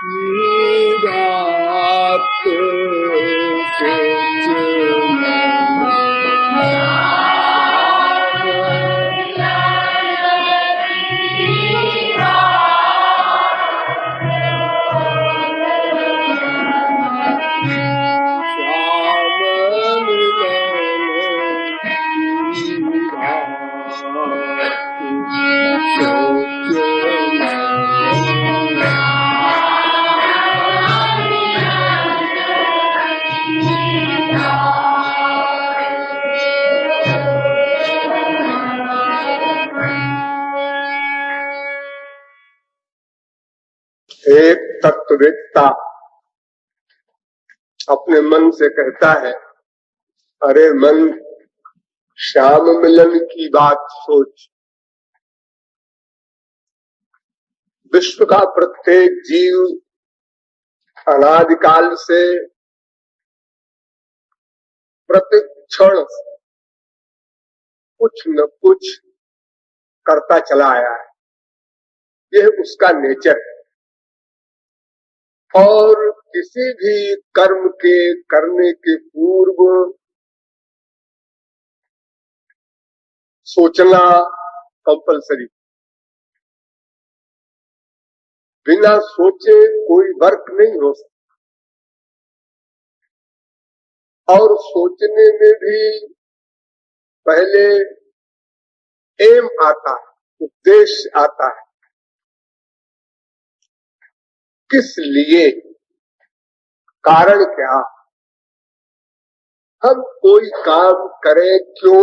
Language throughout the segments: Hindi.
रात एक तत्ववेत्ता अपने मन से कहता है, अरे मन, श्याम मिलन की बात सोच। विश्व का प्रत्येक जीव अनादिकाल से प्रत्येक क्षण कुछ न कुछ करता चला आया है। यह उसका नेचर है। और किसी भी कर्म के करने के पूर्व सोचना कंपलसरी। बिना सोचे कोई वर्क नहीं हो सकता। और सोचने में भी पहले एम आता है, उद्देश्य आता है। किस लिए, कारण क्या, हम कोई काम करें क्यों।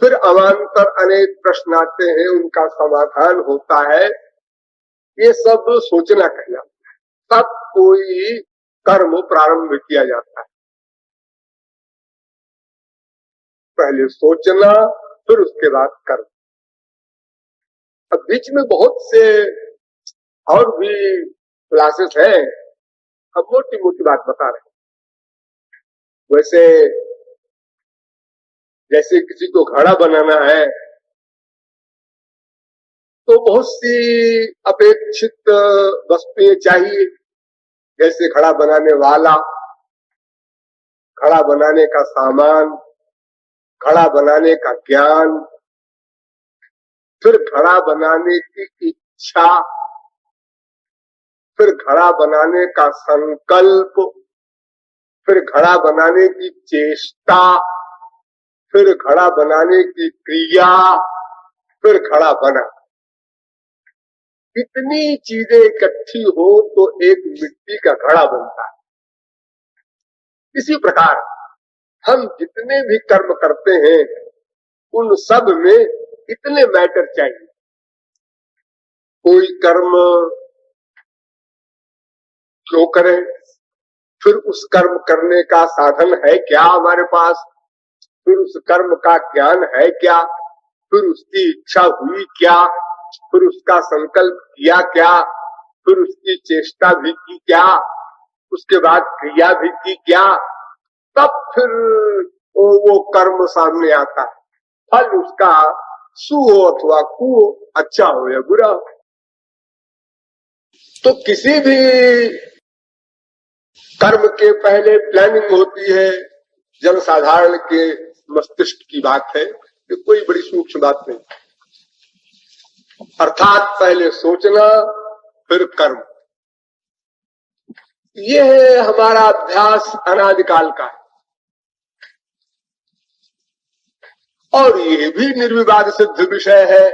फिर अवान्तर अनेक प्रश्न आते हैं, उनका समाधान होता है। ये सब सोचना कहलाता है। तब कोई कर्म प्रारंभ किया जाता है। पहले सोचना, फिर उसके बाद कर्म। अब बीच में बहुत से और भी क्लासेस हैं, हम मोटी मोटी बात बता रहे हैं। वैसे जैसे किसी को घड़ा बनाना है तो बहुत सी अपेक्षित वस्तुएं चाहिए, जैसे घड़ा बनाने वाला, घड़ा बनाने का सामान, घड़ा बनाने का ज्ञान, फिर घड़ा बनाने की इच्छा, फिर घड़ा बनाने का संकल्प, फिर घड़ा बनाने की चेष्टा, फिर घड़ा बनाने की क्रिया, फिर घड़ा बना। इतनी चीजें इकट्ठी हो तो एक मिट्टी का घड़ा बनता है। इसी प्रकार हम जितने भी कर्म करते हैं उन सब में इतने मैटर चाहिए। कोई कर्म क्यों करें, फिर उस कर्म करने का साधन है क्या हमारे पास, फिर उस कर्म का ज्ञान है क्या, फिर उसकी इच्छा हुई क्या, फिर उसका संकल्प किया क्या, फिर उसकी चेष्टा भी की क्या, उसके बाद क्रिया भी की क्या, तब फिर वो कर्म सामने आता है। फल उसका सु हो अथवा कु हो, अच्छा हो या बुरा हो। तो किसी भी कर्म के पहले प्लानिंग होती है। जनसाधारण के मस्तिष्क की बात है, ये कोई बड़ी सूक्ष्म बात नहीं। अर्थात पहले सोचना, फिर कर्म। यह है हमारा अभ्यास अनादिकाल का है। और ये भी निर्विवाद सिद्ध विषय है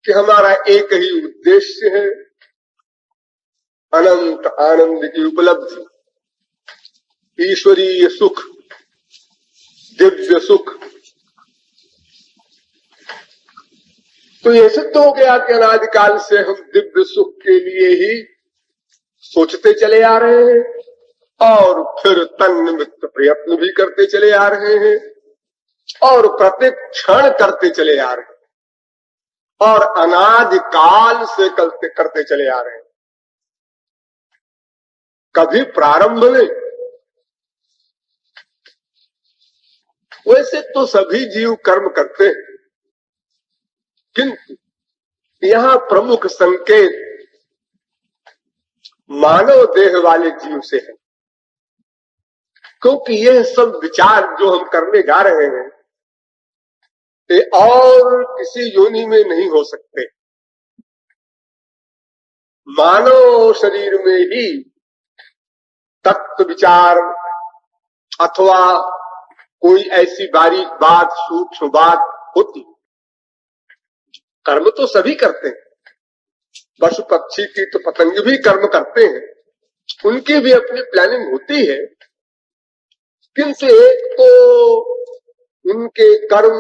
कि हमारा एक ही उद्देश्य है, अनंत आनंद की उपलब्धि, ईश्वरीय सुख, दिव्य सुख। तो ये सिद्ध हो गया कि अनादिकाल से हम दिव्य सुख के लिए ही सोचते चले आ रहे हैं और फिर तन्निमित्त प्रयत्न भी करते चले आ रहे हैं और प्रत्येक क्षण करते चले आ रहे हैं और अनादिकाल से करते चले आ रहे हैं। कभी प्रारंभ नहीं। वैसे तो सभी जीव कर्म करते हैं, किंतु यहां प्रमुख संकेत मानव देह वाले जीव से है, क्योंकि यह सब विचार जो हम करने जा रहे हैं ये और किसी योनि में नहीं हो सकते। मानव शरीर में ही तत्व विचार अथवा कोई ऐसी बारीक बात, सूक्ष्म बात होती। कर्म तो सभी करते हैं, पशु पक्षी कीट पतंग भी कर्म करते हैं, उनकी भी अपनी प्लानिंग होती है, किंतु एक तो उनके कर्म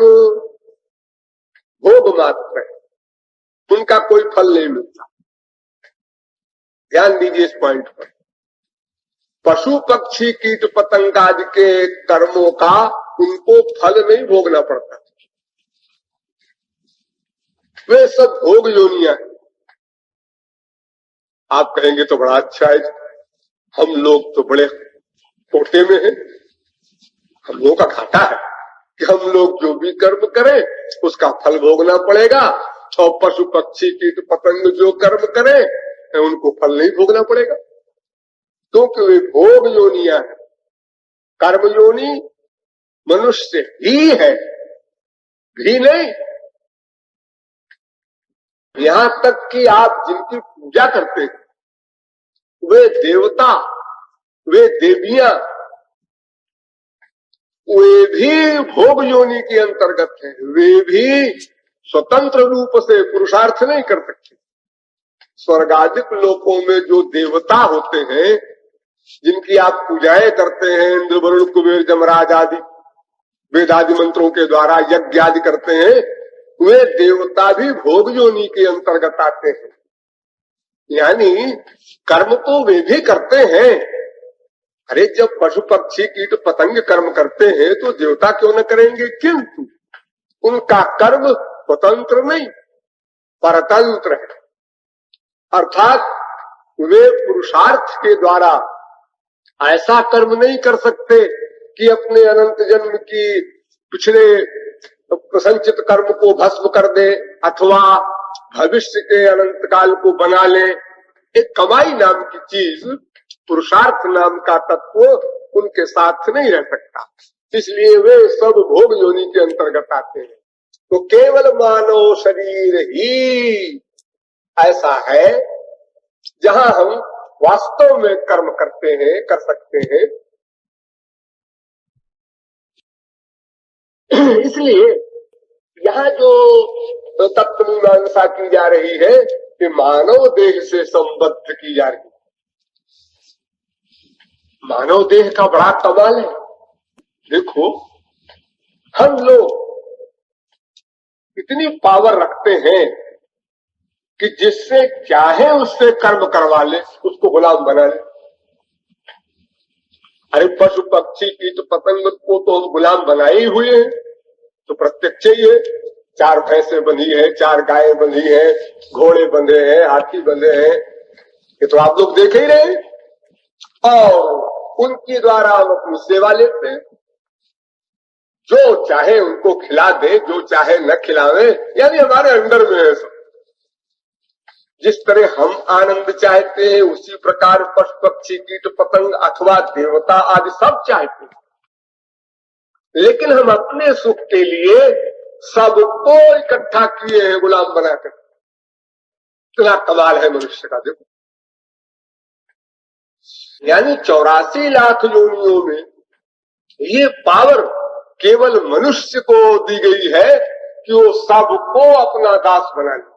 भोग मात्र है, उनका कोई फल नहीं मिलता। ध्यान दीजिए इस पॉइंट पर। पशु पक्षी कीट पतंग आदि के कर्मों का उनको फल नहीं भोगना पड़ता, वे सब भोग योनियां हैं। आप कहेंगे तो बड़ा अच्छा है, हम लोग तो बड़े कोटे में हैं, हम लोगों का घाटा है कि हम लोग जो भी कर्म करें उसका फल भोगना पड़ेगा, और पशु पक्षी कीट पतंग जो कर्म करें उनको फल नहीं भोगना पड़ेगा, क्योंकि वे भोग योनियां हैं। कर्म योनि मनुष्य ही है, भी नहीं। यहां तक कि आप जिनकी पूजा करते हैं वे देवता, वे देवियां, वे भी भोग योनि के अंतर्गत हैं, वे भी स्वतंत्र रूप से पुरुषार्थ नहीं कर सकते। स्वर्गादिक लोकों में जो देवता होते हैं जिनकी आप पूजाएं करते हैं, इंद्र वरुण कुबेर जमराज आदि वेदादि मंत्रों के द्वारा यज्ञ आदि करते हैं, वे देवता भी भोग योनि के अंतर्गत आते हैं। यानी कर्म तो वे भी करते हैं। अरे जब पशु पक्षी कीट पतंग कर्म करते हैं तो देवता क्यों न करेंगे, किंतु उनका कर्म स्वतंत्र नहीं, परतंत्र है। अर्थात वे पुरुषार्थ के द्वारा ऐसा कर्म नहीं कर सकते कि अपने अनंत जन्म की पिछले संचित कर्म को भस्म कर दे अथवा भविष्य के अनंत काल को बना ले। एक कमाई नाम की चीज, पुरुषार्थ नाम का तत्व उनके साथ नहीं रह सकता, इसलिए वे सब भोग योनि के अंतर्गत आते हैं। तो केवल मानव शरीर ही ऐसा है जहां हम वास्तव में कर्म करते हैं, कर सकते हैं। इसलिए यहाँ जो तत्व मीमांसा की जा रही है कि मानव देह से संबद्ध की जा रही है। मानव देह का बड़ा कमाल है। देखो हम लोग इतनी पावर रखते हैं कि जिससे चाहे उससे कर्म करवा ले, उसको गुलाम बना ले। अरे पशु पक्षी कीट पतंग को तो हम गुलाम बनाए ही हुए हैं, तो प्रत्यक्ष ही है। 4 भैंसे बंधी है, 4 गायें बंधी है, घोड़े बंधे हैं, हाथी बंधे हैं, ये तो आप लोग देख ही रहे हैं, और उनके द्वारा हम अपनी सेवा लेते हैं। जो चाहे उनको खिला दे, जो चाहे न खिलावे, यानी हमारे अंडर में है सब। जिस तरह हम आनंद चाहते हैं उसी प्रकार पशु पक्षी कीट पतंग अथवा देवता आदि सब चाहते हैं, लेकिन हम अपने सुख के लिए सबको इकट्ठा किए हैं गुलाम बनाकर। इतना कमाल है मनुष्य का। देखो यानी 84 लाख योनियों में ये पावर केवल मनुष्य को दी गई है कि वो सबको अपना दास बना ले।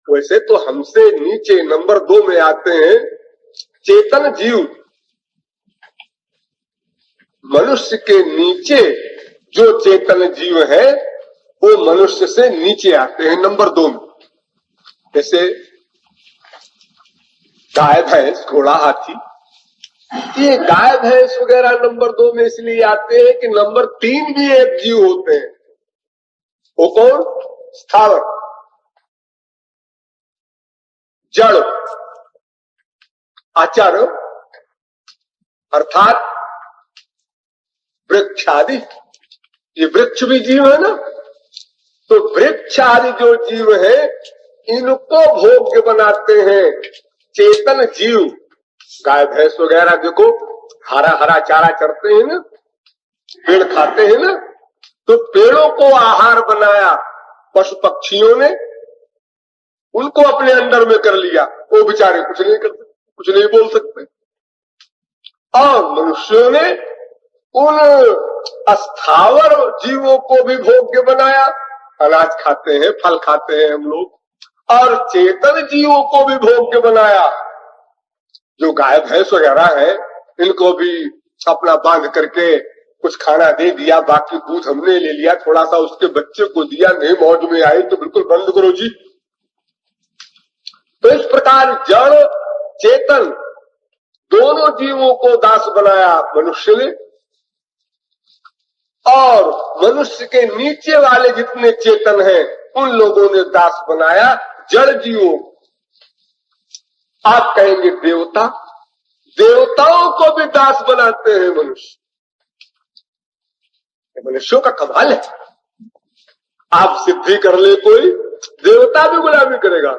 वैसे तो हमसे नीचे नंबर 2 में आते हैं चेतन जीव। मनुष्य के नीचे जो चेतन जीव है वो मनुष्य से नीचे आते हैं नंबर 2 में। जैसे गाय भैंस घोड़ा हाथी, ये गाय भैंस वगैरह नंबर 2 में इसलिए आते हैं कि नंबर 3 भी एक जीव होते हैं। वो कौन? स्थावर, जड़, अचर, अर्थात वृक्ष आदि। ये वृक्ष भी जीव है ना, तो वृक्ष आदि जो जीव है इनको भोग्य बनाते हैं चेतन जीव। गाय भैंस वगैरह देखो हरा हरा चारा चरते हैं ना, पेड़ खाते हैं ना, तो पेड़ों को आहार बनाया पशु पक्षियों ने, उनको अपने अंदर में कर लिया। वो बेचारे कुछ नहीं करते, कुछ नहीं बोल सकते। और मनुष्यों ने उन अस्थावर जीवों को भी भोग्य बनाया। अनाज खाते हैं, फल खाते हैं हम लोग, और चेतन जीवों को भी भोग्य बनाया। जो गाय भैंस वगैरह है इनको भी अपना बांध करके कुछ खाना दे दिया, बाकी दूध हमने ले लिया, थोड़ा सा उसके बच्चे को दिया, नहीं मौज में आई तो बिल्कुल बंद करो जी। तो इस प्रकार जड़ चेतन दोनों जीवों को दास बनाया मनुष्य ने, और मनुष्य के नीचे वाले जितने चेतन हैं उन लोगों ने दास बनाया जड़ जीवों। आप कहेंगे देवता, देवताओं को भी दास बनाते हैं मनुष्य। मनुष्यों का कमाल है। आप सिद्धि कर ले कोई, देवता भी गुलामी करेगा।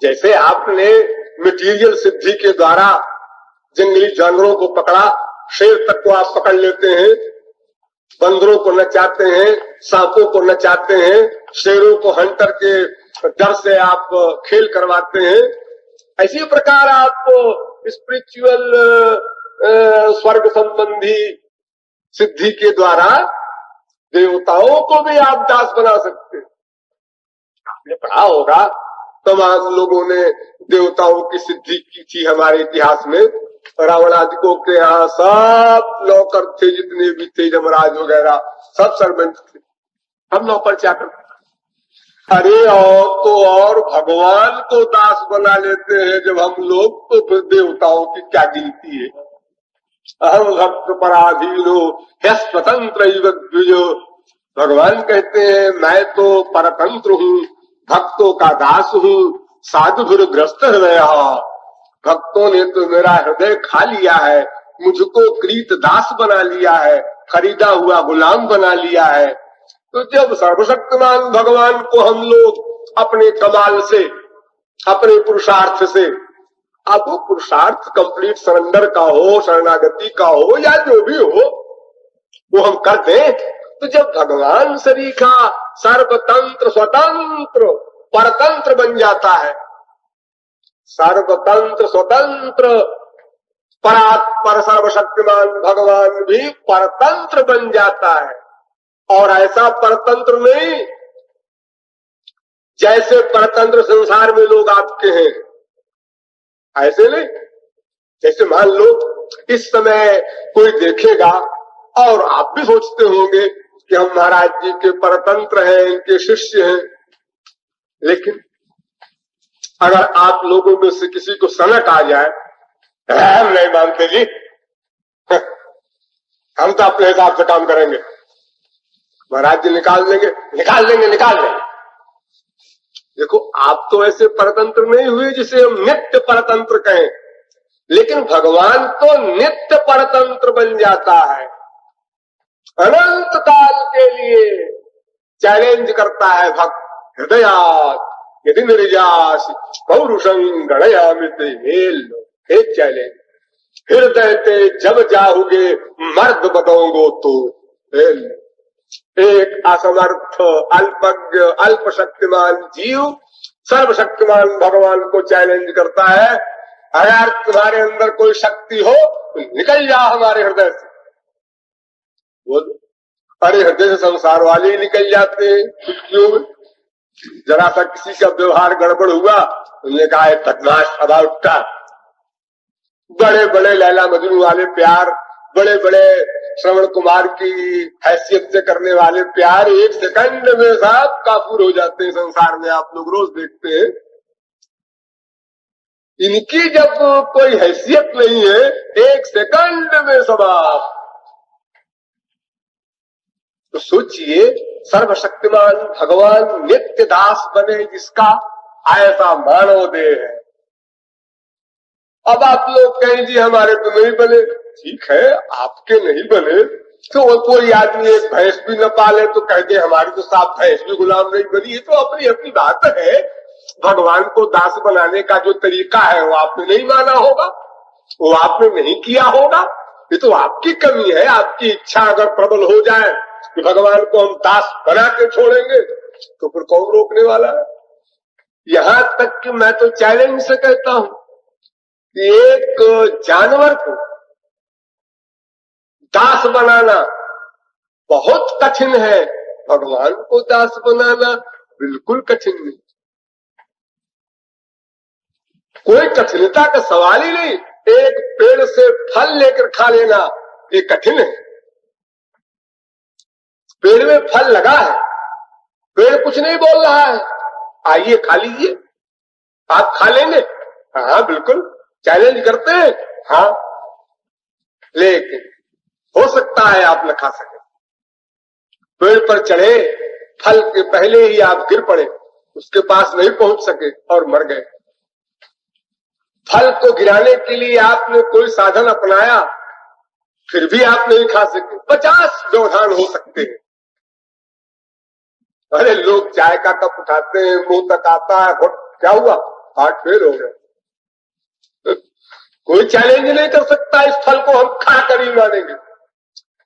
जैसे आपने मटेरियल सिद्धि के द्वारा जंगली जानवरों को पकड़ा, शेर तक को आप पकड़ लेते हैं, बंदरों को नचाते हैं, सांपों को नचाते हैं, शेरों को हंटर के डर से आप खेल करवाते हैं। इसी प्रकार आप स्पिरिचुअल स्वर्ग संबंधी सिद्धि के द्वारा देवताओं को भी आप दास बना सकते हैं। आपने पढ़ा होगा तमाम लोगों ने देवताओं की सिद्धि की थी हमारे इतिहास में। रावण आदि को के यहाँ सब नौकर थे, जितने भी थे, यमराज वगैरह सब सर्वेंट थे, हम नौकर चाकर। अरे और तो और भगवान को दास बना लेते हैं जब हम लोग, तो फिर देवताओं की क्या गिनती है। अहम भक्त पराधीनो स्वतंत्र द्विजो। भगवान कहते हैं मैं तो परतंत्र हूँ, भक्तों का दास हूँ, साधु ग्रस्त हृदय। भक्तों ने तो मेरा हृदय खा लिया है, मुझको कृत दास बना लिया है, खरीदा हुआ गुलाम बना लिया है। तो जब सर्वशक्तिमान भगवान को हम लोग अपने कमाल से, अपने पुरुषार्थ से, अब वो पुरुषार्थ कंप्लीट सरेंडर का हो, शरणागति का हो, या जो भी हो, वो हम कर दें, तो जब भगवान सरीखा सर्वतंत्र स्वतंत्र परतंत्र बन जाता है, सर्वतंत्र स्वतंत्र परात्पर सर्वशक्तिमान भगवान भी परतंत्र बन जाता है। और ऐसा परतंत्र नहीं जैसे परतंत्र संसार में लोग आपके हैं, ऐसे नहीं। जैसे मान लो इस समय कोई देखेगा और आप भी सोचते होंगे कि हम महाराज जी के परतंत्र हैं, इनके शिष्य हैं, लेकिन अगर आप लोगों में से किसी को सनक आ जाए, हम नहीं मानते जी, हम तो अपने हिसाब से काम करेंगे, महाराज जी निकाल देंगे, निकाल देंगे, निकाल देंगे। देखो आप तो ऐसे परतंत्र नहीं हुए जिसे हम नित्य परतंत्र कहें, लेकिन भगवान तो नित्य परतंत्र बन जाता है। अनंत काल के लिए चैलेंज करता है भक्त, हृदयात् यदि निर्यास पौरुषं गणयामित हेल। एक चैलेंज, हृदय ते जब जाओगे मर्द बदोगो तो हेल। एक असमर्थ अल्पज्ञ अल्प शक्तिमान जीव सर्वशक्तिमान भगवान को चैलेंज करता है, अगर तुम्हारे अंदर कोई शक्ति हो तो निकल जा हमारे हृदय से। बोलो, अरे हृदय से संसार वाले ही निकल जाते हैं, क्यों? जरा सा किसी का व्यवहार गड़बड़ हुआ, उन्होंने कहा बदमाश अबाउट का। बड़े बड़े लैला मजनू वाले प्यार, बड़े बड़े श्रवण कुमार की हैसियत से करने वाले प्यार एक सेकंड में सब काफूर हो जाते हैं संसार में, आप लोग रोज देखते हैं। इनकी जब कोई हैसियत नहीं है, एक सेकंड में सब आप। तो सोचिए सर्वशक्तिमान भगवान नित्य दास बने जिसका, ऐसा मानव देह है। अब आप लोग कहें जी हमारे तो नहीं बने, ठीक है आपके नहीं बने, तो कोई आदमी एक भैंस भी न पाले तो कह दे हमारी तो साफ भैंस भी गुलाम नहीं बनी है, तो अपनी अपनी बात है। भगवान को दास बनाने का जो तरीका है वो आपने नहीं माना होगा, वो आपने नहीं किया होगा। ये तो आपकी कमी है। आपकी इच्छा अगर प्रबल हो जाए कि भगवान को हम दास बना के छोड़ेंगे तो फिर कौन रोकने वाला है। यहां तक कि मैं तो चैलेंज से कहता हूं कि एक जानवर को दास बनाना बहुत कठिन है, भगवान को दास बनाना बिल्कुल कठिन नहीं। कोई कठिनता का सवाल ही नहीं। एक पेड़ से फल लेकर खा लेना ये कठिन है। पेड़ में फल लगा है, पेड़ कुछ नहीं बोल रहा है, आइए खा लीजिए। आप खा लेंगे? हाँ बिल्कुल, चैलेंज करते हैं। हाँ, लेकिन हो सकता है आप न खा सके। पेड़ पर चढ़े, फल के पहले ही आप गिर पड़े, उसके पास नहीं पहुंच सके और मर गए। फल को गिराने के लिए आपने कोई साधन अपनाया, फिर भी आप नहीं खा सके। 50 व्यवधान हो सकते हैं। अरे लोग चाय का कप उठाते हैं, मुंह तक आता है, क्या हुआ, हार्ट फेल हो गया। कोई चैलेंज नहीं कर सकता, इस फल को हम खा कर ही मानेंगे।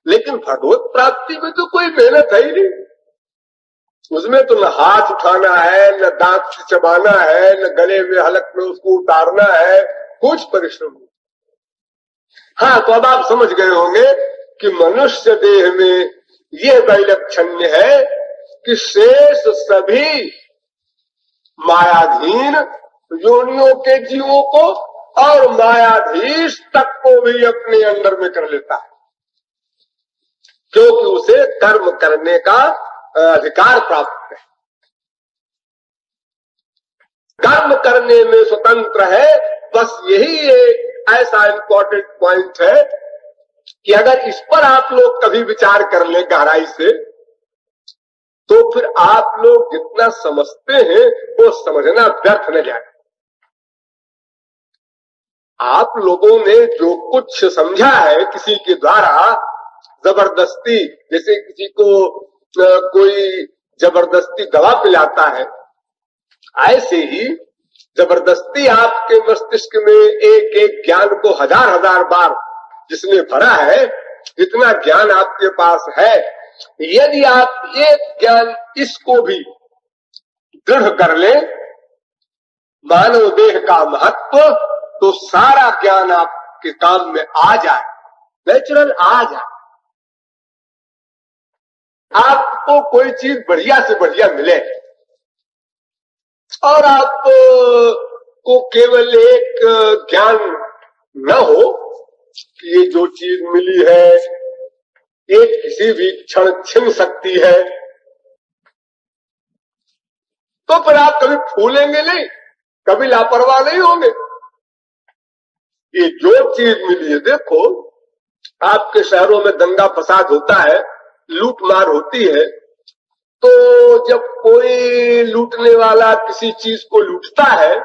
लेकिन भगवत प्राप्ति में तो कोई मेहनत है ही नहीं। उसमें तो न हाथ उठाना है, न दांत से चबाना है, न गले में हलक में उसको उतारना है, कुछ परिश्रम नहीं। हाँ, तो अब आप समझ गए होंगे कि मनुष्य देह में यह वैलक्षण्य है कि शेष सभी मायाधीन योनियों के जीवों को और मायाधीश तक को भी अपने अंदर में कर लेता है, क्योंकि उसे कर्म करने का अधिकार प्राप्त है। कर्म करने में स्वतंत्र है। बस यही एक ऐसा इंपॉर्टेंट पॉइंट है कि अगर इस पर आप लोग कभी विचार कर ले गहराई से, तो फिर आप लोग जितना समझते हैं वो समझना व्यर्थ न जाए। आप लोगों ने जो कुछ समझा है किसी के द्वारा जबरदस्ती, जैसे किसी को कोई जबरदस्ती दवा पिलाता है, ऐसे ही जबरदस्ती आपके मस्तिष्क में एक एक ज्ञान को हजार हजार बार जिसने भरा है, जितना ज्ञान आपके पास है, यदि आप एक ज्ञान इसको भी दृढ़ कर ले, मानव देह का महत्व, तो सारा ज्ञान आपके काम में आ जाए, नेचुरल आ जाए। आपको कोई चीज बढ़िया से बढ़िया मिले और आपको केवल एक ज्ञान न हो कि ये जो चीज मिली है ये किसी भी क्षण छिन सकती है, तो फिर आप कभी फूलेंगे नहीं, कभी लापरवाह नहीं होंगे। ये जो चीज मिली है, देखो आपके शहरों में दंगा फसाद होता है, लूट मार होती है, तो जब कोई लूटने वाला किसी चीज को लूटता है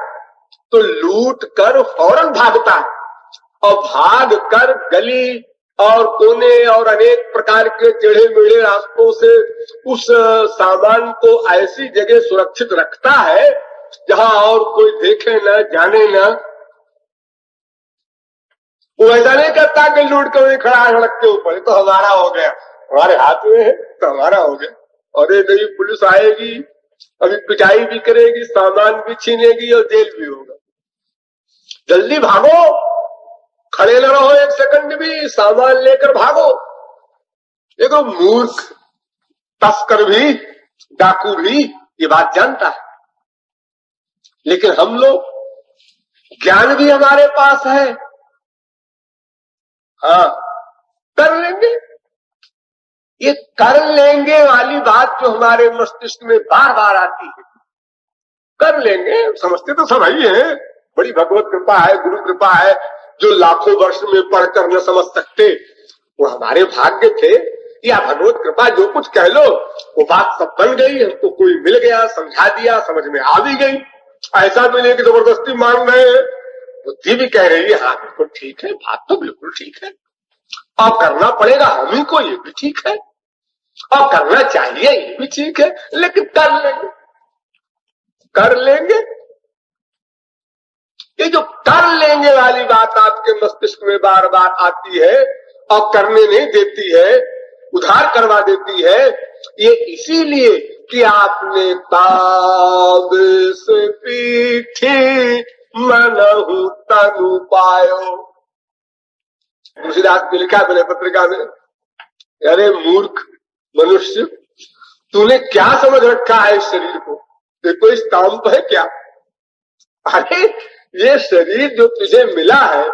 तो लूट कर फौरन भागता है, और भाग कर गली और कोने और अनेक प्रकार के टेढ़े मेढ़े रास्तों से उस सामान को ऐसी जगह सुरक्षित रखता है जहां और कोई देखे न, जाने न। वो ऐसा नहीं करता कि लूट कर खड़ा सड़क के ऊपर, तो हमारा हो गया, हमारे हाथ में है तो हमारा हो गया। और ये नहीं, पुलिस आएगी, अभी पिटाई भी करेगी, सामान भी छीनेगी और जेल भी होगा। जल्दी भागो, खड़े न रहो एक सेकंड भी, सामान लेकर भागो। देखो मूर्ख तस्कर भी, डाकू भी ये बात जानता है, लेकिन हम लोग ज्ञान भी हमारे पास है, हाँ कर लेंगे। ये कर लेंगे वाली बात जो हमारे मस्तिष्क में बार बार आती है, कर लेंगे, समझते तो सब ही है, बड़ी भगवत कृपा है, गुरु कृपा है। जो लाखों वर्ष में पढ़कर न समझ सकते वो हमारे भाग्य थे, या भगवत कृपा जो कुछ कह लो, वो बात सब बन गई, हमको कोई मिल गया, समझा दिया, समझ में आ भी गई। ऐसा भी नहीं कि जबरदस्ती मान रहे हैं, बुद्धि भी कह रही है हाँ बिल्कुल ठीक है, बात तो बिल्कुल ठीक है, और करना पड़ेगा हम ही को, ये भी ठीक है, और करना चाहिए ये भी ठीक है, लेकिन कर लेंगे। ये जो कर लेंगे वाली बात आपके मस्तिष्क में बार बार आती है और करने नहीं देती है, उधार करवा देती है, ये इसीलिए कि आपने ताबिस पीठी मनहु तनु पायो। तुलसीदास ने लिखा मैंने पत्रिका में, अरे मूर्ख मनुष्य, तूने क्या समझ रखा है इस शरीर को, ये कोई स्टाम्प है क्या? अरे ये शरीर जो तुझे मिला है,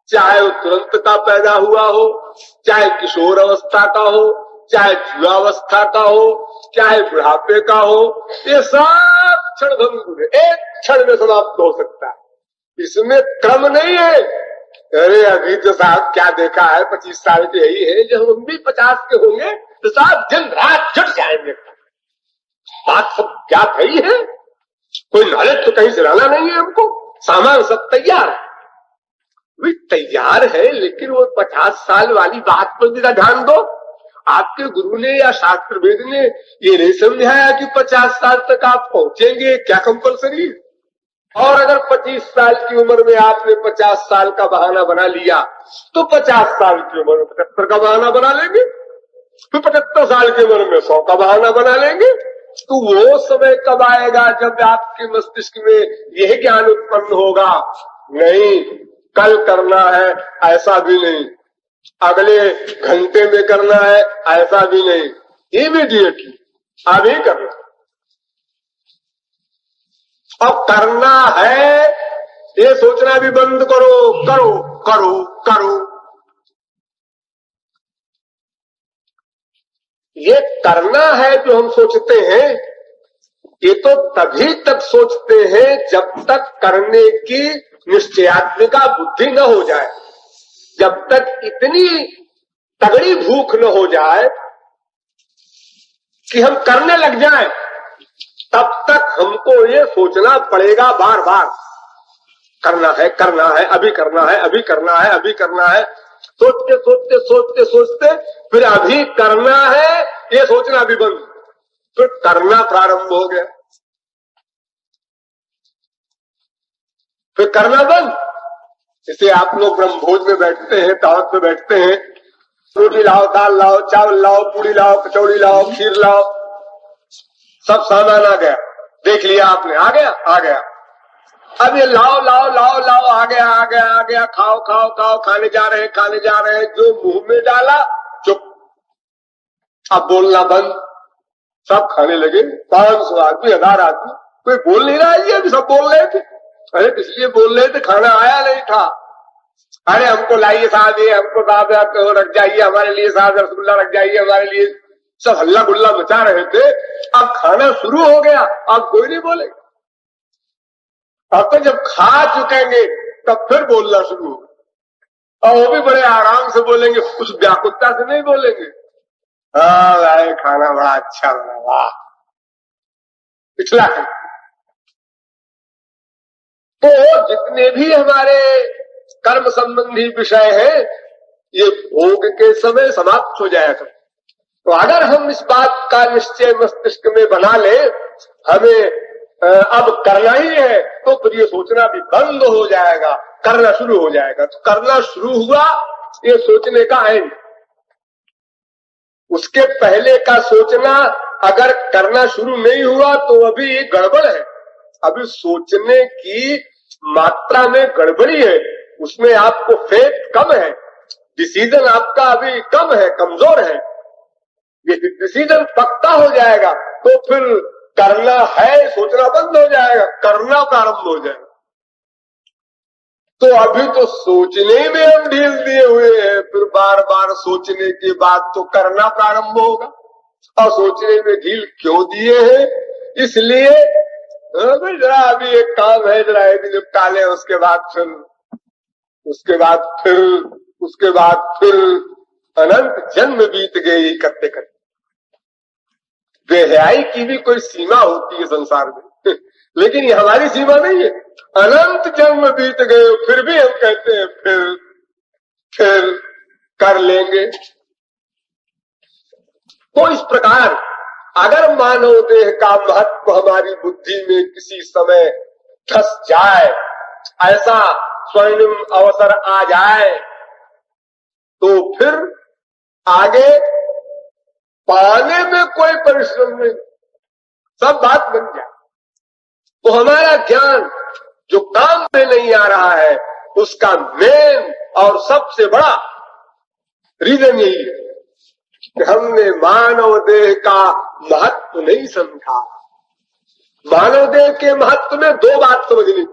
चाहे वो तुरंत का पैदा हुआ हो, चाहे किशोर अवस्था का हो, चाहे युवावस्था का हो, चाहे बुढ़ापे का हो, ये सब क्षणभंगुर है, एक क्षण में समाप्त हो सकता है, इसमें क्रम नहीं है। अरे अभी तो साहब क्या देखा है, 25 साल के यही है, जब हम भी 50 के होंगे तो साहब दिन रात जुट जाएंगे। बात सब क्या गई है, कोई नॉलेज तो कहीं से लाना नहीं है हमको, सामान सब तैयार है, भी तैयार है, लेकिन वो 50 साल वाली बात पर भी ध्यान दो। आपके गुरु ने या शास्त्र वेद ने ये नहीं समझाया कि 50 साल तक आप पहुंचेंगे, क्या कंपलसरी? और अगर 25 साल की उम्र में आपने 50 साल का बहाना बना लिया, तो 50 साल की उम्र में 75 का बहाना बना लेंगे, फिर 75 साल की उम्र में 100 का बहाना बना लेंगे। तो वो समय कब आएगा जब आपके मस्तिष्क में यह ज्ञान उत्पन्न होगा, नहीं कल करना है ऐसा भी नहीं, अगले घंटे में करना है ऐसा भी नहीं, इमीडिएटली अभी करना। अब करना है ये सोचना भी बंद करो, करो करो करो। ये करना है जो हम सोचते हैं, ये तो तभी तक सोचते हैं जब तक करने की निश्चयात्मिका बुद्धि न हो जाए, जब तक इतनी तगड़ी भूख न हो जाए कि हम करने लग जाएं, तब तक हमको ये सोचना पड़ेगा बार बार, करना है करना है, अभी करना है, अभी करना है, अभी करना है। सोचते सोचते सोचते सोचते फिर अभी करना है ये सोचना भी बंद, फिर करना प्रारंभ हो गया, फिर करना बंद। जैसे आप लोग ब्रह्मभोज में बैठते हैं, दावत में बैठते हैं, रोटी लाओ, दाल लाओ, चावल लाओ, पूड़ी लाओ, कचौड़ी लाओ, खीर लाओ, सब सामान आ गया, देख लिया आपने, आ गया आ गया, अब ये लाओ लाओ लाओ लाओ, आ गया आ गया आ गया, खाओ खाओ खाओ, खाने जा रहे हैं खाने जा रहे हैं, जो मुंह में डाला चुप, अब बोलना बंद, सब खाने लगे, 500 आदमी 1000 आदमी, कोई बोल नहीं रहा है, ये अभी सब बोल रहे थे। अरे इसलिए बोल रहे थे खाना आया नहीं था, अरे हमको लाइए साहब, ये हमको साहब रख जाइए, हमारे लिए साहब रसगुल्ला रख जाइए हमारे लिए, सब हल्ला गुल्ला मचा रहे थे। अब खाना शुरू हो गया, अब कोई नहीं बोले, अब तो जब खा चुकेंगे तब फिर बोलना शुरू हो, और वो भी बड़े आराम से बोलेंगे, उस व्याकुलता से नहीं बोलेंगे, हाँ भाई खाना बड़ा अच्छा बना, वाह पिछला है। तो जितने भी हमारे कर्म संबंधी विषय हैं, ये भोग के समय समाप्त हो जाएगा। तो अगर हम इस बात का निश्चय मस्तिष्क में बना ले, हमें अब करना ही है, तो फिर ये सोचना भी बंद हो जाएगा, करना शुरू हो जाएगा। तो करना शुरू हुआ, ये सोचने का एंड। उसके पहले का सोचना अगर करना शुरू नहीं हुआ तो अभी गड़बड़ है, अभी सोचने की मात्रा में गड़बड़ी है, उसमें आपको फेथ कम है, डिसीजन आपका अभी कम है, कमजोर है। ये डिसीजन पक्का हो जाएगा तो फिर करना है सोचना बंद हो जाएगा, करना प्रारंभ हो जाएगा। तो अभी तो सोचने में हम ढील दिए हुए हैं, फिर बार बार सोचने के बाद तो करना प्रारंभ होगा। और सोचने में ढील क्यों दिए हैं? इसलिए जरा अभी एक काम है, जरा ये भी निपटा लें, उसके बाद फिर अनंत जन्म बीत गए करते करते। बेहयाई की भी कोई सीमा होती है संसार में, लेकिन ये हमारी सीमा नहीं है। अनंत जन्म बीत गए फिर भी हम कहते हैं फिर कर लेंगे। तो इस प्रकार अगर मानव देह का महत्व हमारी बुद्धि में किसी समय धस जाए, ऐसा स्वर्णिम अवसर आ जाए, तो फिर आगे पाने में कोई परिश्रम नहीं, सब बात बन जाए। तो हमारा ज्ञान जो काम में नहीं आ रहा है, उसका मेन और सबसे बड़ा रीजन यही है कि हमने मानव देह का महत्व नहीं समझा। मानव देह के महत्व में दो बात समझनी।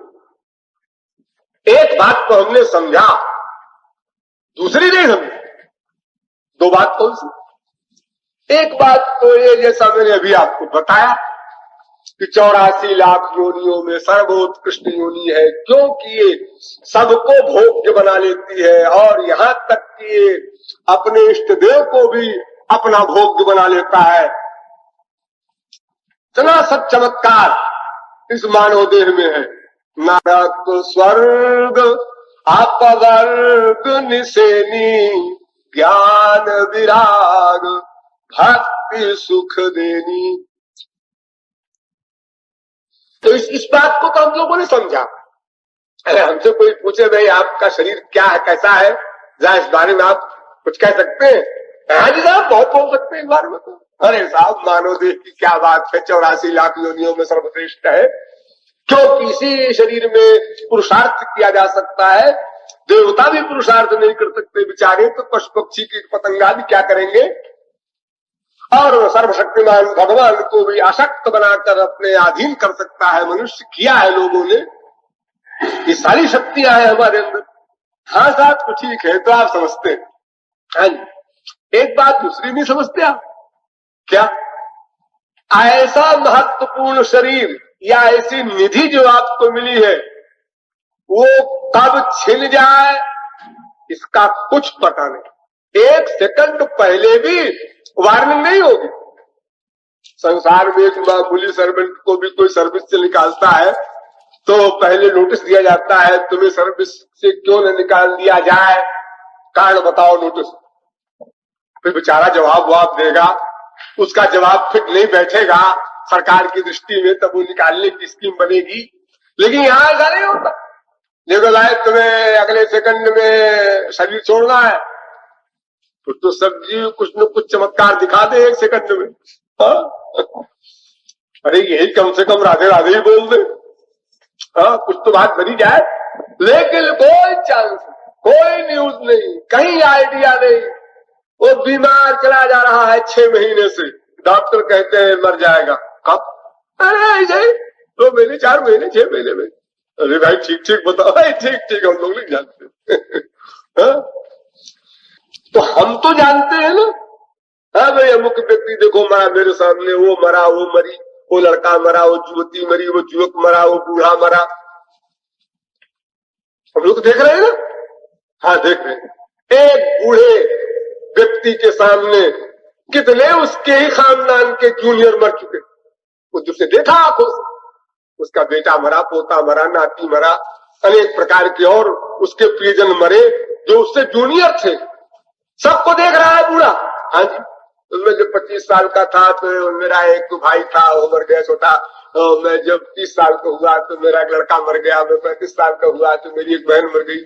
एक बात तो हमने समझा, दूसरी नहीं समझी। दो बात कौन सी? एक बात तो ये, जैसा मैंने अभी आपको बताया कि 84 लाख योनियों में सर्वोत्कृष्ट योनि है, क्योंकि ये सबको भोग्य बना लेती है और यहां तक कि ये अपने इष्ट देव को भी अपना भोग्य बना लेता है। इतना सब चमत्कार इस मानव देह में है। नरक स्वर्ग अपवर्ग निसेनी, ज्ञान विराग भक्ति सुख देनी। तो इस बात को तो हम लोगों ने समझा। अरे हमसे कोई पूछे भाई आपका शरीर क्या है, कैसा है, जरा इस बारे में आप कुछ कह सकते हैं? हाँ जी साहब, बहुत बोल सकते हैं इस बारे में। तो अरे साहब, मानव देह की क्या बात है, 84 लाख योनियों में सर्वश्रेष्ठ है, क्योंकि इसी शरीर में पुरुषार्थ किया जा सकता है। देवता भी पुरुषार्थ नहीं कर सकते बेचारे, तो पशु पक्षी की पतंगा भी क्या करेंगे। और सर्वशक्तिमान भगवान को भी आसक्त बनाकर अपने अधीन कर सकता है मनुष्य, किया है लोगों ने। ये सारी शक्तियां हैं हमारे अंदर। हाँ साहब, तो ठीक है, तो आप समझते हैं। हाँ, एक बात दूसरी नहीं समझते आप। क्या? ऐसा महत्वपूर्ण शरीर या ऐसी निधि जो आपको मिली है, वो कब छिन जाए इसका कुछ पता नहीं। एक सेकंड पहले भी वार्निंग नहीं होगी। संसार में एक मामूली सर्वेंट को भी कोई सर्विस से निकालता है तो पहले नोटिस दिया जाता है, तुम्हें सर्विस से क्यों न निकाल दिया जाए, कारण बताओ नोटिस। फिर बेचारा जवाब देगा, उसका जवाब फिट नहीं बैठेगा सरकार की दृष्टि में, तब वो निकालने की स्कीम बनेगी। लेकिन यहां ऐसा नहीं होता। देखो भाई, तुम्हें अगले सेकंड में शरीर छोड़ना है, तो सब्जी कुछ न कुछ चमत्कार दिखा दे एक सेकंड में। अरे यही कम से कम राधे राधे ही बोल दे, कुछ तो बात बनी जाए। लेकिन कोई चांस, कोई न्यूज नहीं, कहीं आइडिया नहीं। वो बीमार चला जा रहा है 6 महीने से, डॉक्टर कहते हैं मर जाएगा। कब? अरे ऐसे 2 महीने, 4 महीने, 6 महीने में। अरे भाई ठीक ठीक बताओ। ठीक ठीक, हम लोग नहीं जानते। तो हम तो जानते हैं ना। हाँ भाई, अमुक व्यक्ति देखो मरा मेरे सामने, वो मरा, वो मरी, वो लड़का मरा, वो युवती मरी, वो युवक मरा, वो बूढ़ा मरा। हम लोग देख रहे हैं ना। हाँ देख रहे हैं। एक बूढ़े व्यक्ति के सामने कितने उसके ही खानदान के जूनियर मर चुके, वो जिसे देखा आंखों से। उसका बेटा मरा, पोता मरा, नाती मरा, अनेक प्रकार के और उसके प्रियजन मरे जो उससे जूनियर थे। सबको देख रहा है बूढ़ा। हाँ जी, उसमें जब 25 साल का था तो मेरा एक भाई था, वो मर गया छोटा। मैं जब 30 साल का हुआ तो मेरा एक लड़का मर गया। मैं 35 साल का हुआ तो मेरी एक बहन मर गई।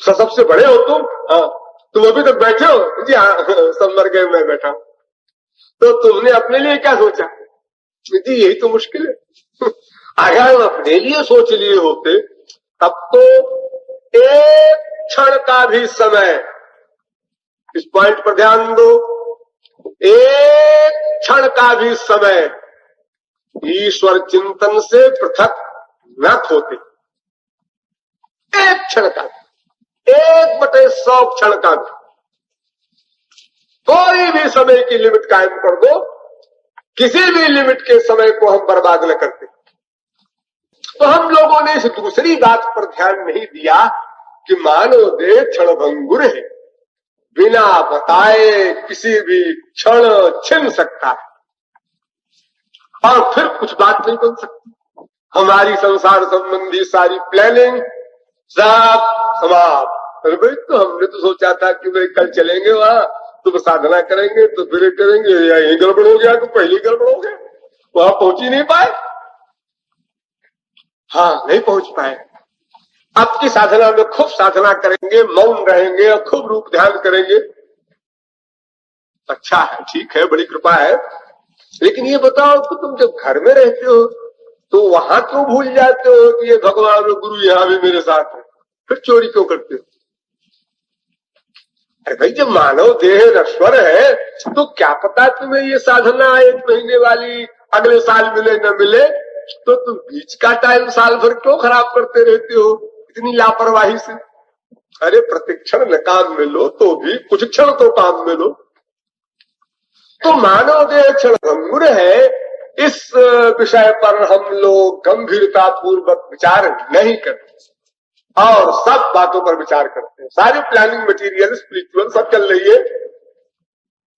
सबसे बड़े हो तुम। हाँ, तुम अभी तक बैठे हो? जी हाँ, सब मर गए, मैं बैठा। तो तुमने अपने लिए क्या सोचा? जी यही तो मुश्किल है। अगर हम अपने लिए सोच लिए होते तब तो एक क्षण का भी समय, इस पॉइंट पर ध्यान दो, एक क्षण का भी समय ईश्वर चिंतन से पृथक न होते। एक क्षण का, 1/100 क्षण का भी, कोई भी समय की लिमिट कायम कर दो, किसी भी लिमिट के समय को हम बर्बाद न करते। तो हम लोगों ने इस दूसरी बात पर ध्यान नहीं दिया कि मानव देह क्षणभंगुर है, बिना बताए किसी भी क्षण छिन सकता है और फिर कुछ बात नहीं बन सकती। हमारी संसार संबंधी सारी प्लानिंग सब समाप्त, अरे भाई तो हमने तो सोचा था कि भाई कल चलेंगे वहां तो साधना करेंगे तो फिर करेंगे, यही गड़बड़ हो गया तो पहले गड़बड़ हो गया, वहां पहुंच ही नहीं पाए। हाँ, नहीं पहुंच पाए। अब की साधना में खूब साधना करेंगे, मौन रहेंगे और खूब रूप ध्यान करेंगे। अच्छा है, ठीक है, बड़ी कृपा है। लेकिन ये बताओ कि तुम जब घर में रहते हो तो वहां क्यों भूल जाते हो कि ये भगवान और गुरु यहाँ भी मेरे साथ है? फिर चोरी क्यों करते हो? अरे भाई, जब मानव देह नश्वर है तो क्या पता तुम्हें ये साधना 1 महीने वाली अगले साल मिले न मिले, तो तुम बीच का टाइम साल भर क्यों खराब करते रहते हो इतनी लापरवाही से? अरे प्रतिक्षण न काम में लो तो भी कुछ क्षण तो काम में लो। तो मानव देह क्षणभंगुर है, इस विषय पर हम लोग गंभीरता पूर्वक विचार नहीं करते और सब बातों पर विचार करते हैं। सारी प्लानिंग मटेरियल स्पिरिचुअल सब चल रही है,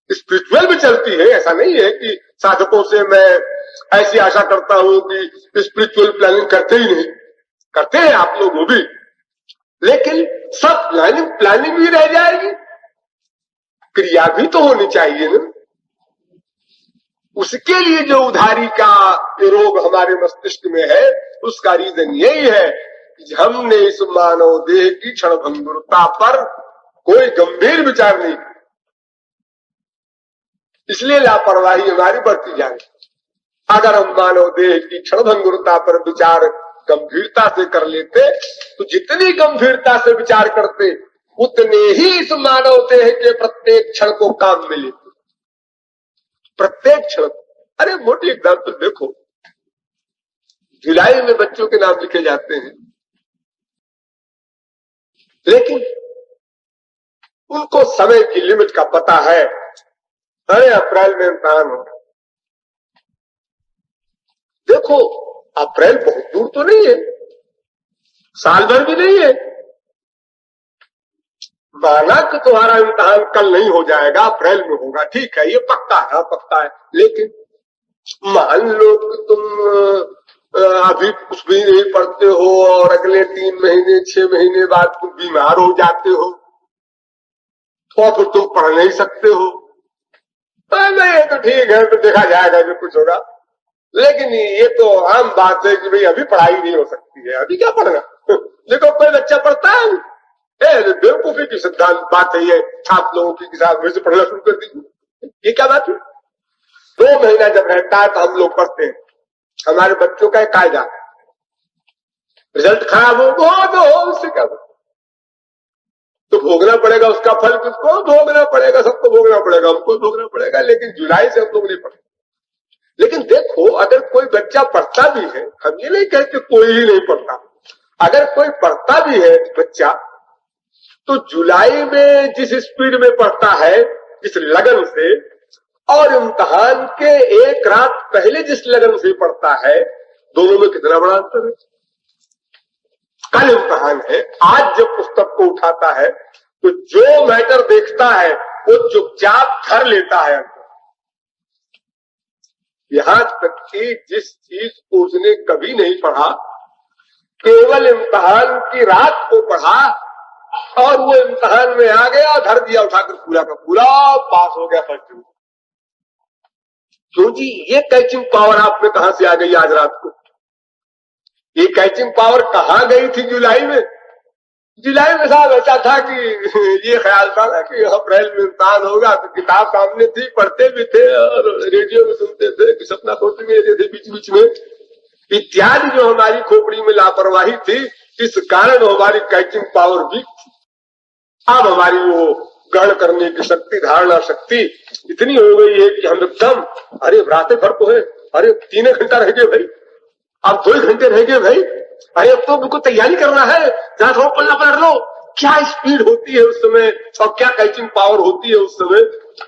स्पिरिचुअल भी चलती है। ऐसा नहीं है कि साधकों से मैं ऐसी आशा करता हूं कि स्पिरिचुअल प्लानिंग करते ही नहीं, करते हैं आप लोग वो भी, लेकिन सब प्लानिंग भी रह जाएगी, क्रिया भी तो होनी चाहिए ना। उसके लिए जो उधारी का रोग हमारे मस्तिष्क में है, उसका रीजन यही है कि हमने इस मानव देह की क्षणभंगुरता पर कोई गंभीर विचार नहीं किया, इसलिए लापरवाही हमारी बढ़ती जा रही। अगर हम मानव देह की क्षणभंगुरता पर विचार गंभीरता से कर लेते तो जितनी गंभीरता से विचार करते उतने ही इस मानव देह के प्रत्येक क्षण को काम में लेते, प्रत्येक क्षण। अरे मोटी एग्जाम्पल देखो, जुलाई में बच्चों के नाम लिखे जाते हैं, लेकिन उनको समय की लिमिट का पता है। अरे अप्रैल में इम्तिहान होगा। देखो, अप्रैल बहुत दूर तो नहीं है, साल भर भी नहीं है। माना कि तुम्हारा इम्तिहान कल नहीं हो जाएगा, अप्रैल में होगा, ठीक है, ये पक्का है, पक्का है। लेकिन मान लो कि तुम अभी कुछ भी नहीं पढ़ते हो और अगले 3 महीने 6 महीने बाद तुम बीमार हो जाते हो, तो फिर तुम पढ़ नहीं सकते हो। नहीं, तो ठीक है, तो देखा जाएगा जो कुछ होगा। लेकिन ये तो आम बात है कि भाई अभी पढ़ाई नहीं हो सकती है, अभी क्या पढ़ना। देखो, कोई बच्चा पढ़ता है, बेवकूफी की सिद्धांत बात है ये, छात्र लोगों की साथ वैसे पढ़ना शुरू कर दीजिए, ये क्या बात है? 2 महीना जब रहता है तो हम लोग पढ़ते हैं। हमारे बच्चों का एक कायदा, रिजल्ट खराब हो तो उससे क्या तो भोगना पड़ेगा उसका फल, किसको भोगना पड़ेगा? सबको भोगना पड़ेगा, हमको भोगना पड़ेगा। लेकिन जुलाई से हम लोग नहीं पढ़े। लेकिन देखो, अगर कोई बच्चा पढ़ता भी है, हम ये नहीं कहते कोई ही नहीं पढ़ता, अगर कोई पढ़ता भी है बच्चा, तो जुलाई में जिस स्पीड में पढ़ता है, जिस लगन से, और इम्तिहान के एक रात पहले जिस लगन से पढ़ता है, दोनों में कितना बड़ा अंतर है। कल इम्तिहान है, आज जब पुस्तक को उठाता है तो जो मैटर देखता है वो चुपचाप कर लेता है। यहां तक कि जिस चीज को उसने कभी नहीं पढ़ा, केवल इम्तिहान की रात को पढ़ा और वो इम्तिहान में आ गया, धर दिया उठाकर, पूरा का पूरा पास हो गया फर्स्ट में। क्यों जी? ये कैचिंग पावर आप में कहां से आ गई आज रात को? ये कैचिंग पावर कहां गई थी जुलाई में? जुलाई में साहब ऐसा था कि ये ख्याल था ना कि अप्रैल में इम्तिहान होगा, तो किताब सामने थी, पढ़ते भी थे और रेडियो में सुनते थे कि सपना खोटी में थे बीच बीच में इत्यादि। जो हमारी खोपड़ी में लापरवाही थी, इस कारण हमारी कैचिंग पावर वीक थी। अब हमारी वो ग्रहण करने की शक्ति, धारणा शक्ति इतनी हो गई है कि हम एकदम, अरे रातें भर तो है, अरे 3 घंटा रह गए भाई, अब 2 घंटे रह गए भाई, अरे अब तो उनको तैयारी करना है, जरा थोड़ा पढ़ना पढ़ लो। क्या स्पीड होती है उस समय और क्या कैचिंग पावर होती है उस समय।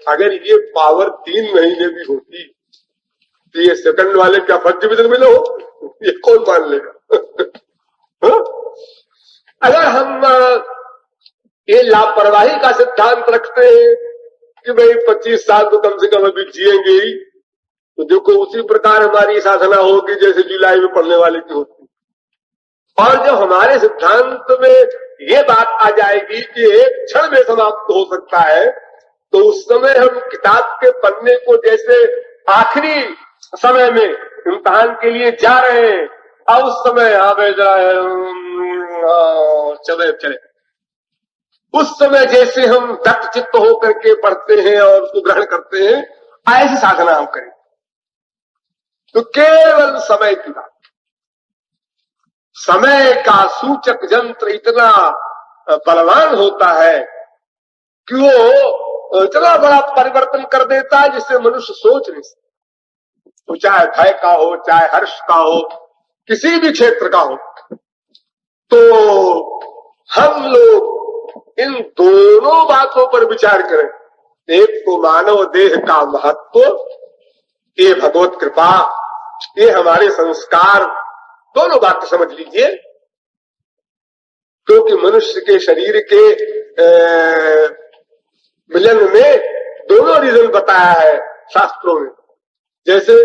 अगर ये पावर 3 महीने भी होती तो ये सेकंड वाले क्या फर्स्ट डिवीजन में ना हो, ये कौन मान लेगा? अगर हम ये लापरवाही का सिद्धांत रखते हैं कि भाई 25 साल तो कम से कम अभी जिएंगे ही, तो देखो उसी प्रकार हमारी साधना होगी जैसे जुलाई में पढ़ने वाले की होती। और जब हमारे सिद्धांत में ये बात आ जाएगी कि एक क्षण में समाप्त हो सकता है, तो उस समय हम किताब के पन्ने को जैसे आखिरी समय में इम्तिहान के लिए जा रहे हैं, और उस समय चले उस समय जैसे हम दत्त चित्त होकर के पढ़ते हैं और उसको ग्रहण करते हैं, ऐसी साधना हम करें तो केवल समय की बात। समय का सूचक यंत्र इतना बलवान होता है कि वो इतना बड़ा परिवर्तन कर देता है जिससे मनुष्य सोच नहीं सकता। चाहे भय का हो, चाहे हर्ष का हो, किसी भी क्षेत्र का हो, तो हम लोग इन दोनों बातों पर विचार करें। एक तो मानव देह का महत्व, ये भगवत कृपा, ये हमारे संस्कार, दोनों बात समझ लीजिए। क्योंकि मनुष्य के शरीर के मिलन में दोनों रीजन बताया है शास्त्रों में। जैसे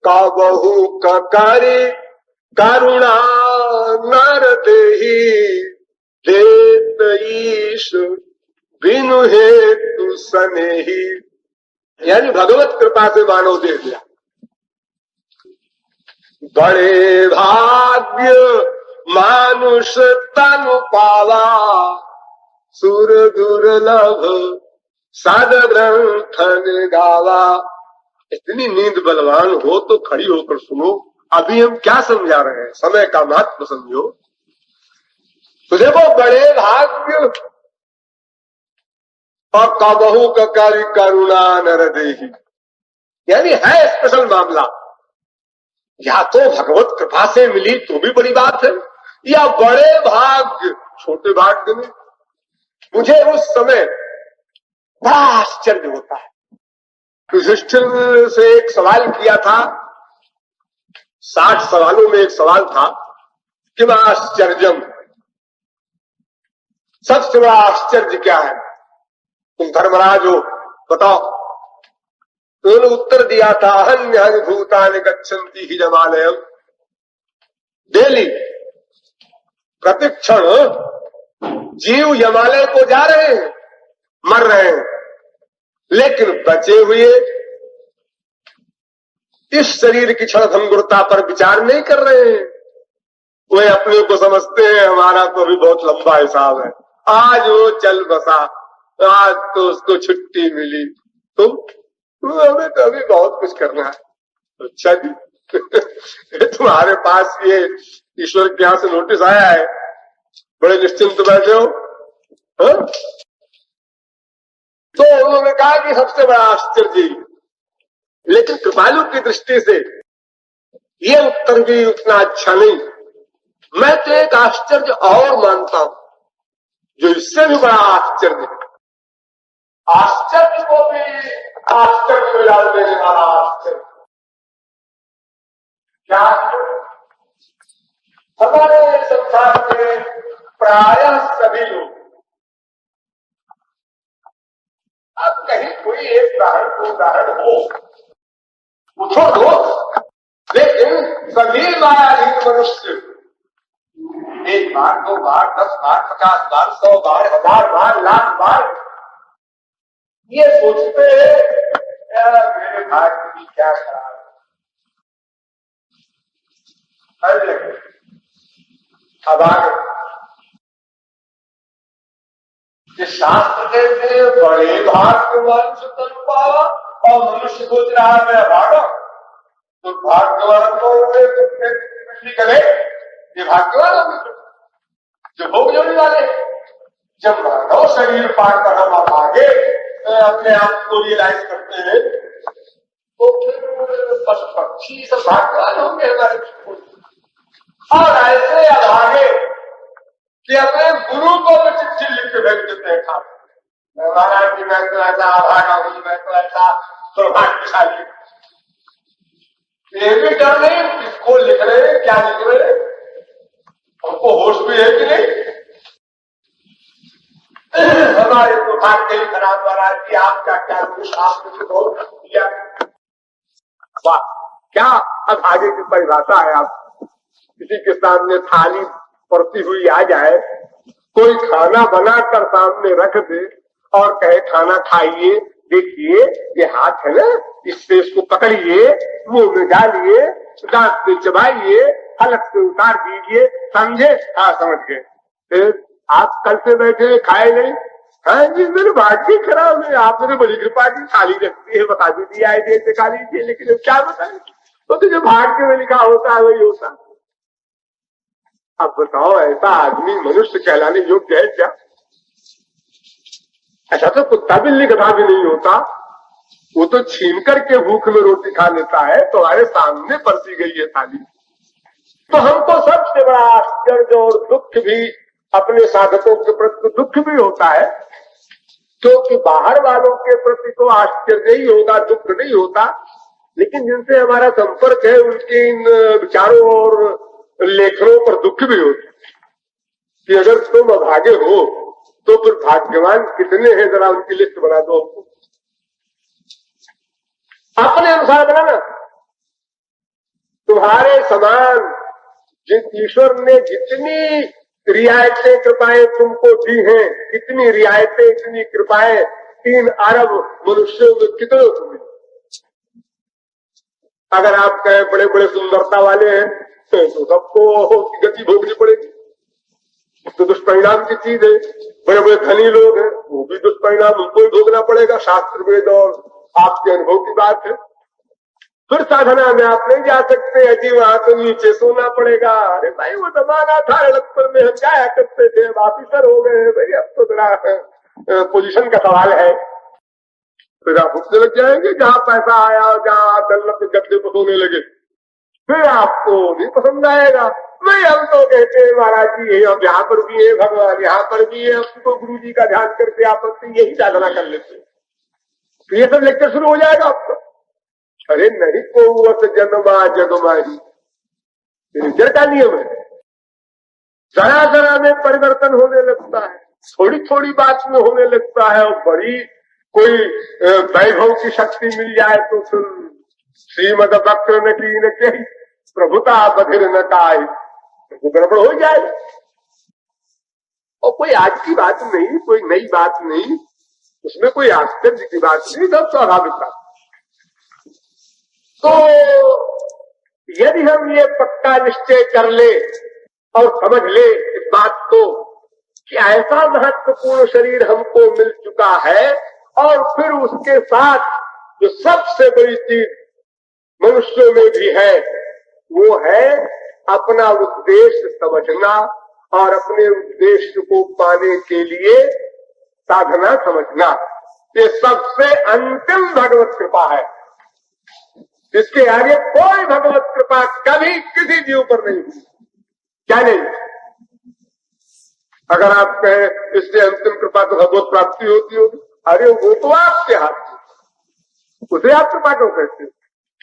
काबहु ककारी करुणा नर देहि देत ईश बिनु हेतु सनेही, यानी भगवत कृपा से मानव दे दिया। बड़े भाग्य मानुष तनु पावा, सुर दुर्लभ सद ग्रंथन गावा। इतनी नींद बलवान हो तो खड़ी होकर सुनो, अभी हम क्या समझा रहे हैं, समय का महत्व समझो। तो देखो, बड़े भाग्य और कबहू ककारी करुणा नर देहि, यानी है स्पेशल मामला। या तो भगवत कृपा से मिली तो भी बड़ी बात है, या बड़े भाग्य छोटे भाग्य में। मुझे उस समय बड़ा आश्चर्य होता है। युधिष्ठिर से एक सवाल किया था, 60 सवालों में एक सवाल था कि मैं आश्चर्यम, सबसे बड़ा आश्चर्य क्या है, तुम धर्मराज हो, बताओ। तो उन्होंने उत्तर दिया था, अहन्य भूतानि गच्छन्ति हिमालयम। डेली प्रतिक्षण जीव हिमालय को जा रहे हैं, मर रहे हैं, लेकिन बचे हुए इस शरीर की क्षण भंगुरता पर विचार नहीं कर रहे हैं। वे अपने को समझते हैं हमारा तो अभी बहुत लंबा हिसाब है, आज वो चल बसा, आज तो उसको छुट्टी मिली, हमें तो अभी बहुत कुछ करना है। अच्छा जी तुम्हारे पास ये ईश्वर के यहां से नोटिस आया है, बड़े निश्चिंत बैठे हो, हा? तो उन्होंने कहा कि सबसे बड़ा आश्चर्य, लेकिन कृपालु की दृष्टि से ये उत्तर भी उतना अच्छा नहीं। मैं तो एक आश्चर्य और मानता हूं जो इससे भी बड़ा आश्चर्य है। आश्चर्य को भी आश्चर्य में डाल देने वाला आश्चर्य क्या? हमारे संसार में प्रायः सभी लोग, अब कहीं कोई एक उदाहरण हो छोड़ दो, लेकिन सभी मायाधीन मनुष्य 1 बार 2 बार 10 बार 50 बार 100 बार 1000 बार लाख बार ये सोचते हैं मेरे भाग्य की क्या खराब है। अब आगे शास्त्र कहते हैं बड़े भाग्यवान से तन पावा, और मनुष्य सोच रहा है मैं भागा, तो भाग्यवान को करे, ये भाग्यवान होंगे जो भोग जोड़ने वाले। जब मानव शरीर पाकर हम आप आगे अपने आप को रियलाइज करते हैं, तो फिर पशु पक्षी सब भाग्यवान होंगे हमारे। और ऐसे अभागे कि अपने गुरु को भी चिट्ठी लिख के भेज देते हैं खाते, महाराज जी मैं तो ऐसा अभागा हूं, मैं तो ऐसा सौभाग्यशाली। ये भी डर नहीं किसको लिख रहे हैं, क्या लिख रहे हैं, हमको होश भी है कि नहीं। हमारे तो भाग्य ही खराब महाराज जी, आपका क्या दोष, आपने बहुत दिया। वाह, क्या अभागे की परिभाषा है। आप किसी के सामने थाली पड़ती हुई आ जाए, कोई खाना बनाकर सामने रख दे और कहे खाना खाइए, देखिए ये हाथ है ना, इससे इसको पकड़िए, मुंह में डालिए, दांत से चबाइए, हलक से उतार दीजिए, समझे? हाँ समझ गए। फिर आप कल से बैठे खाए नहीं? हाँ जी मेरे भाग्य खराब है, आपने बड़ी कृपा की, थाली रखती है, बता भी दिया है जैसे खा लीजिए, लेकिन क्या बताएं, तो जो भाग्य में लिखा होता है वही होता। अब बताओ ऐसा आदमी मनुष्य कहलाने योग्य है क्या? ऐसा तो कुत्ता बिल्ली गधा भी नहीं होता, वो तो छीन करके भूख में रोटी खा लेता है, तुम्हारे सामने परसी गई है थाली। तो हमको सबसे बड़ा आश्चर्य और दुख भी अपने साधकों के प्रति दुख भी होता है, क्योंकि बाहर वालों के प्रति तो आश्चर्य ही होगा, दुख नहीं होता, लेकिन जिनसे हमारा संपर्क है उनके इन विचारों और लेखनों पर दुख भी होता है कि अगर तुम अभागे हो तो फिर भाग्यवान कितने हैं, जरा उनकी लिस्ट बना दो हमको, अपने अनुसार बनाना। तुम्हारे समान जिस ईश्वर ने जितनी रियायतें कृपाएं तुमको दी हैं, कितनी रियायतें इतनी कृपाएं 3 अरब मनुष्यों में कितने को मिली? अगर आप कहें बड़े बड़े सुंदरता वाले हैं तो सबको गति भोगनी पड़ेगी, तो दुष्परिणाम की चीज है। बड़े बड़े धनी लोग हैं, वो भी दुष्परिणाम उनको ही भोगना पड़ेगा, शास्त्र वेद और आपके अनुभव की बात है। फिर साधना में आप नहीं जा सकते, अजी वहां तो नीचे सोना पड़ेगा। अरे भाई वो जमाना था लड़कपन में हम जाया करते थे, अब ऑफिसर हो गए भाई, अब तो जरा पोजीशन का सवाल है। फिर आप उठने लग जाएंगे जहां पैसा आया, जहां दल्लत के गद्दे पर सोने लगे, फिर आपको नहीं पसंद आएगा। नहीं हम तो कहते हैं महाराज जी हम यहाँ पर भी है, भगवान यहाँ पर भी है, आपको गुरु जी का ध्यान करके आप यही साधना कर लेते हैं। तो ये सब लेक्चर शुरू हो जाएगा आपका। अरे नहीं को जन्मा जगमाही रिजर का नियम है, जरा जरा में परिवर्तन होने लगता है, थोड़ी थोड़ी बात में होने लगता है, और बड़ी कोई वैभव की शक्ति मिल जाए तो फिर श्रीमद वक्र न की न कही प्रभुता बधिर न काय, तो गड़बड़ हो जाएगा। और कोई आज की बात नहीं, कोई नई बात नहीं, उसमें कोई आश्चर्य की बात नहीं, सब स्वाभाविक बात। तो यदि हम ये पक्का निश्चय कर ले और समझ ले इस बात को कि ऐसा महत्वपूर्ण शरीर हमको मिल चुका है, और फिर उसके साथ जो सबसे बड़ी चीज मनुष्यों में भी है वो है अपना उद्देश्य समझना और अपने उद्देश्य को पाने के लिए साधना समझना, ये सबसे अंतिम भगवत कृपा है। इसके आगे कोई भगवत कृपा कभी किसी जीव पर नहीं हुई, क्या नहीं? अगर आप कहें इससे अंतिम कृपा तो भगवत प्राप्ति होती होगी, अरे वो तो आपके हाथ, उसे आप कृपा क्यों कहते हो?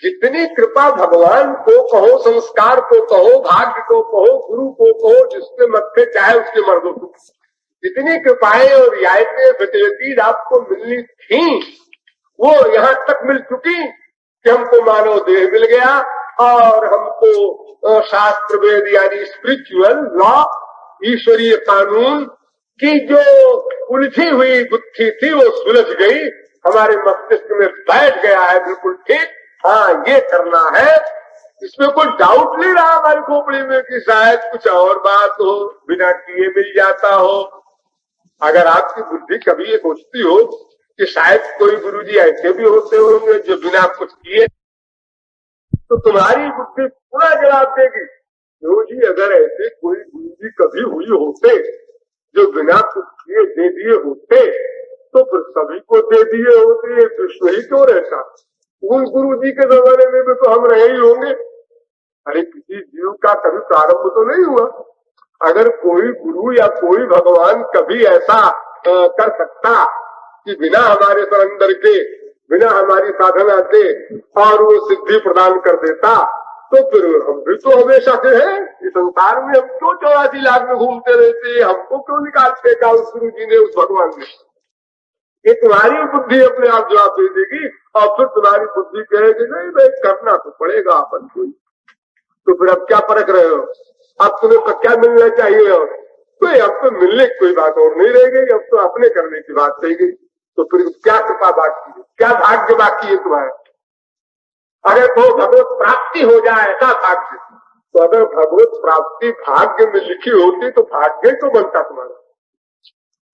जितनी कृपा भगवान को कहो, संस्कार को कहो, भाग्य को कहो, गुरु को कहो, जिसके मत्थे चाहे उसके मर्दों को, जितनी कृपाएं और रियायतें फैसिलिटीज आपको मिलनी थी वो यहां तक मिल चुकी कि हमको मानव देह मिल गया और हमको शास्त्र वेद यानी स्पिरिचुअल लॉ, ईश्वरीय कानून की जो उलझी हुई गुत्थी थी वो सुलझ गई, हमारे मस्तिष्क में बैठ गया है बिल्कुल ठीक। हाँ ये करना है, इसमें कोई डाउट नहीं रहा हमारी खोपड़ी में कि शायद कुछ और बात हो, बिना किए मिल जाता हो। अगर आपकी बुद्धि कभी ये सोचती हो कि शायद कोई गुरुजी ऐसे भी होते होंगे जो बिना कुछ किए, तो तुम्हारी बुद्धि पूरा जवाब देगी, गुरुजी अगर ऐसे कोई गुरुजी कभी हुई होते जो बिना कुछ किए दे दिए होते तो फिर सभी को दे दिए होते, विश्व ही क्यों रहता? उन गुरुजी के जमाने में भी तो हम रहे ही होंगे। अरे किसी जीव का कभी प्रारंभ तो नहीं हुआ। अगर कोई गुरु या कोई भगवान कभी ऐसा कर सकता कि बिना हमारे सरेंडर के, बिना हमारी साधना के और वो सिद्धि प्रदान कर देता, तो फिर हम भी तो हमेशा से हैं इस संसार में। हम क्यों 84 लाख में घूमते रहते, हमको क्यों निकाल फेंका उस गुरु जी ने, उस भगवान ने? ये तुम्हारी बुद्धि अपने आप जवाब दे देगी और फिर तुम्हारी बुद्धि कहेगी नहीं भाई करना तो पड़ेगा अपन को। तो फिर अब क्या परख रहे हो? अब तुम्हें तो क्या मिलना चाहिए? और तो अब तो मिलने की कोई बात और नहीं रह गई, अब तो अपने करने की बात रह गई। तो फिर क्या कृपा बाकी है, क्या भाग्य बाकी है तुम्हारा? अगर तो भगवत प्राप्ति हो जाए ऐसा भाग्य, तो अगर भगवत प्राप्ति भाग्य में लिखी होती तो भाग्य तो बनता तुम्हारा।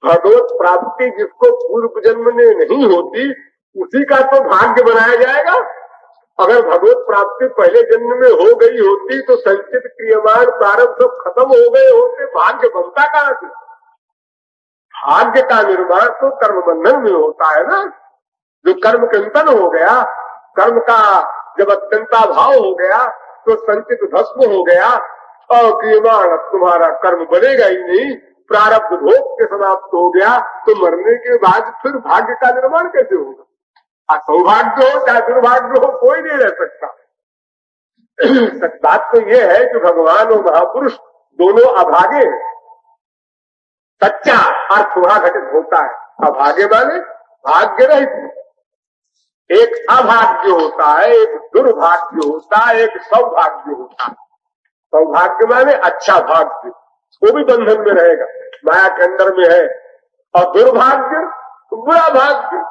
भगवत प्राप्ति जिसको पूर्व जन्म में नहीं होती उसी का तो भाग्य बनाया जाएगा। अगर भगवत प्राप्ति पहले जन्म में हो गई होती तो संचित क्रियमान प्रारब्ध सब खत्म हो गए होते, भाग्य बनता कहां से? भाग्य का निर्माण तो कर्म बंधन में होता है ना। जो कर्म चिंतन हो गया, कर्म का जब अत्यंता भाव हो गया तो संचित भस्म हो गया और क्रियमाण अब तुम्हारा कर्म बनेगा ही नहीं, प्रारब्ध भोग के समाप्त हो गया, तो मरने के बाद फिर भाग्य का निर्माण कैसे होगा? सौभाग्य हो चाहे दुर्भाग्य हो, कोई नहीं रह सकता। बात तो यह है कि भगवान और महापुरुष दोनों अभागे हैं। सच्चा अर्थ वहां घटित होता है। अभागे माने भाग्य रहित। एक अभाग्य होता है, एक दुर्भाग्य होता है, एक सौभाग्य होता है। सौभाग्य माने अच्छा भाग्य, वो भी बंधन में रहेगा, माया के अंदर में है। और दुर्भाग्य बुरा भाग्य,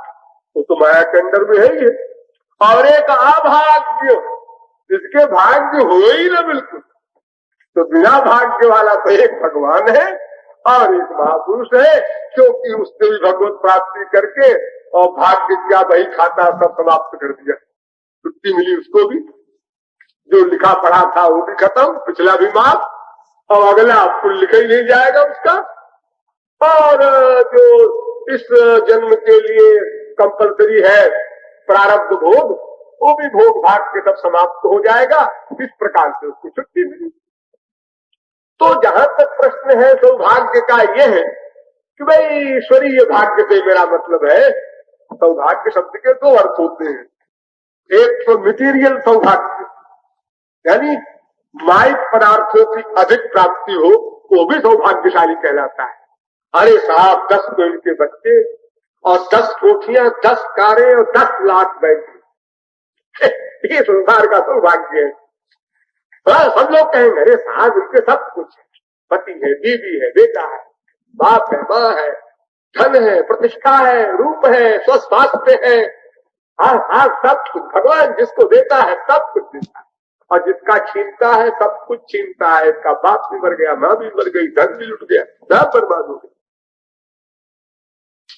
वो तो माया के अंदर में है ही है। और एक अभाग्य जिसके भाग्य हो ही ना बिल्कुल, तो बिना भाग्य वाला तो एक भगवान है और एक महापुरुष है, क्योंकि उसने भी भगवत प्राप्ति करके और भाग्य क्या बही खाता सब समाप्त कर दिया। छुट्टी मिली उसको भी, जो लिखा पढ़ा था वो भी खत्म, पिछला भी माफ, और अगला आपको लिखा ही नहीं जाएगा उसका। और जो इस जन्म के लिए कंपलसरी है प्रारब्ध भोग, वो भी भोग भाग के सब समाप्त हो जाएगा। इस प्रकार से उसको छुट्टी मिली। तो जहां तक प्रश्न है सौभाग्य का यह है कि भाई ईश्वरीय भाग्य से मेरा मतलब है, सौभाग्य शब्द के दो अर्थ होते हैं। एक तो मटेरियल सौभाग्य, यानी माइक पदार्थों की अधिक प्राप्ति हो, वो भी सौभाग्यशाली कहलाता है। अरे साहब 10 पेड़ के बच्चे और 10 कोठियां, 10 कारें और 10 लाख बैंक, ये संसार का सौभाग्य है। सब लोग कहेंगे अरे साहब इनके सब कुछ है, पति है, बीवी है, बेटा है, बाप है, माँ है, धन है, प्रतिष्ठा है, रूप है, स्वास्थ्य है, हाँ सब कुछ भगवान जिसको देता है सब कुछ देता है। और जिसका छीनता है सब कुछ छीनता है। इसका बाप भी मर गया, माँ भी मर गई, धन भी लुट गया, सब बर्बाद हो गया।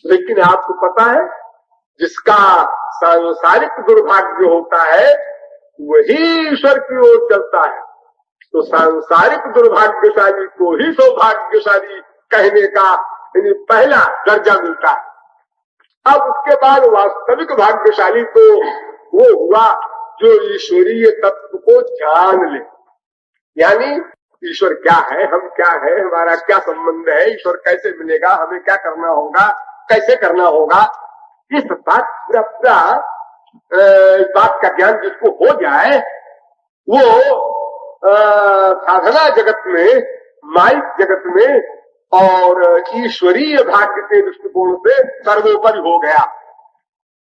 लेकिन आपको पता है जिसका सांसारिक दुर्भाग्य होता है वही ईश्वर की ओर चलता है। तो सांसारिक दुर्भाग्यशाली को ही सौभाग्यशाली कहने का पहला दर्जा मिलता है। अब उसके बाद वास्तविक भाग्यशाली तो वो हुआ जो ईश्वरीय तत्व को जान ले, यानी ईश्वर क्या है, हम क्या है, हमारा क्या संबंध है, ईश्वर कैसे मिलेगा, हमें क्या करना होगा, कैसे करना होगा, ये सब बात बात का ज्ञान जिसको हो जाए वो साधना जगत में, माइक जगत में और ईश्वरीय भाग्य के दृष्टिकोण से सर्वोपरि हो गया।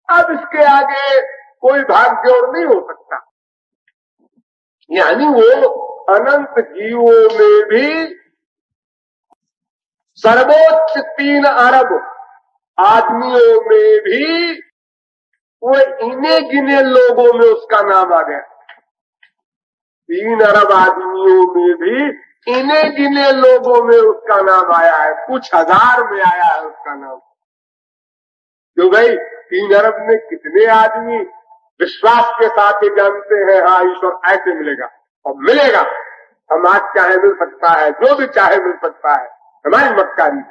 अब इसके आगे कोई भाग्य और नहीं हो सकता। यानी वो अनंत जीवों में भी सर्वोच्च 3 अरब आदमियों में भी वो इन्हें गिने लोगों में उसका नाम आ गया। 3 अरब आदमियों में भी इन्हें गिने लोगों में उसका नाम आया है, कुछ हजार में आया है उसका नाम। तो भाई 3 अरब में कितने आदमी विश्वास के साथ ये जानते हैं हाँ ईश्वर ऐसे मिलेगा, और मिलेगा, हम आज चाहे मिल सकता है, जो भी चाहे मिल सकता है, हमारी मक्कारी।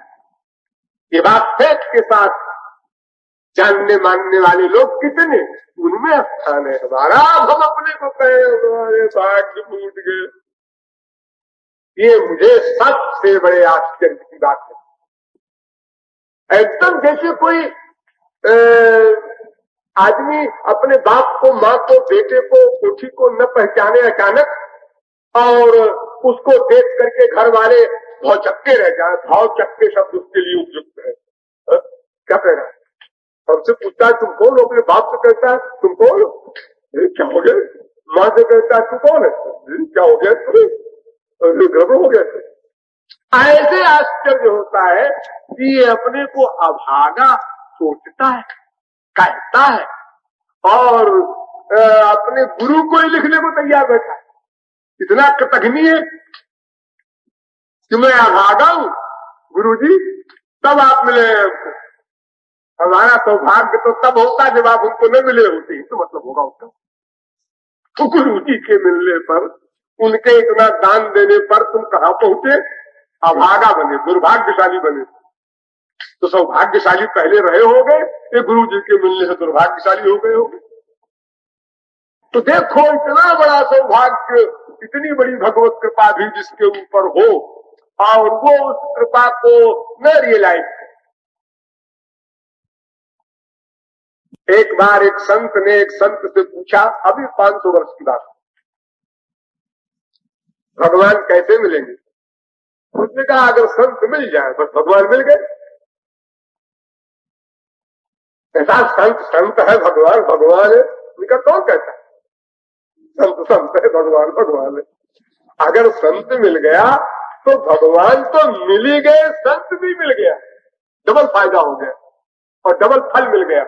ये बात फेंक के साथ जानने मानने वाले लोग कितने, उनमें स्थान है हमारा। हम अपने को कहे हमारे भाग्य फूट गए, ये मुझे सबसे बड़े आश्चर्य की बात है। एकदम जैसे कोई आदमी अपने बाप को, माँ को, बेटे को, कोठी को न पहचाने अचानक, और उसको देख करके घर वाले भौचक्के रह जाए। भौचक्के शब्द उसके लिए उपयुक्त है। क्या कह रहा है? हमसे पूछता है तुम कौन हो, अपने बाप से कहता है तुम कौन हो, क्या हो गया? माँ से कहता है तू कौन है, क्या हो गया तुम्हें? और गड़बड़ हो गया। ऐसे आश्चर्य होता है कि ये अपने को अभागा सोचता है, कहता है और अपने गुरु को ही लिखने को तैयार बैठा है। इतना कृतघ्नी है कि मैं अभागा हूं गुरुजी, तब आप मिले हमको। हमारा सौभाग्य तो तब होता जब आप उनको न मिले होते ही तो मतलब होगा उसका। तो गुरु जी के मिलने पर, उनके इतना दान देने पर तुम कहां पहुंचे? अभागा बने, दुर्भाग्यशाली बने। तो सौभाग्यशाली पहले रहे होगे, ये गुरु जी के मिलने से दुर्भाग्यशाली हो गए होगे। तो देखो इतना बड़ा सौभाग्य, इतनी बड़ी भगवत कृपा भी जिसके ऊपर हो और वो उस कृपा को न रियलाइज करे। एक बार एक संत ने एक संत से पूछा, अभी 500 वर्ष की बात, भगवान कैसे मिलेंगे? उसने कहा अगर संत मिल जाए बस भगवान मिल गए। ऐसा संत है, भगवान भगवान है, उनका कौन कहता है? संत है, भगवान भगवान है। अगर संत मिल गया तो भगवान तो मिल ही गए, संत भी मिल गया, डबल फायदा हो गया और डबल फल मिल गया।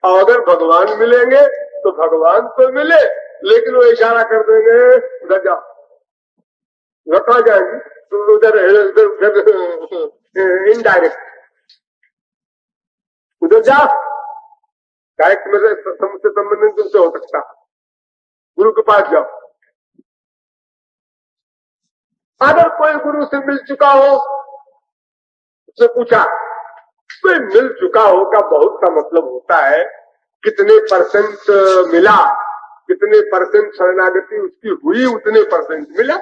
और अगर भगवान मिलेंगे तो भगवान तो मिले, लेकिन वो इशारा कर देंगे उधर जाओ, उधर कहाँ जाएंगे? तो उधर इनडायरेक्ट उधर जाओ, डायरेक्ट मेरे से संबंध तुमसे हो सकता, गुरु के पास जाओ। अगर कोई गुरु से मिल चुका हो, उससे पूछा, कोई मिल चुका हो का बहुत का मतलब होता है कितने परसेंट मिला, कितने परसेंट शरणागति उसकी हुई, उतने परसेंट मिला।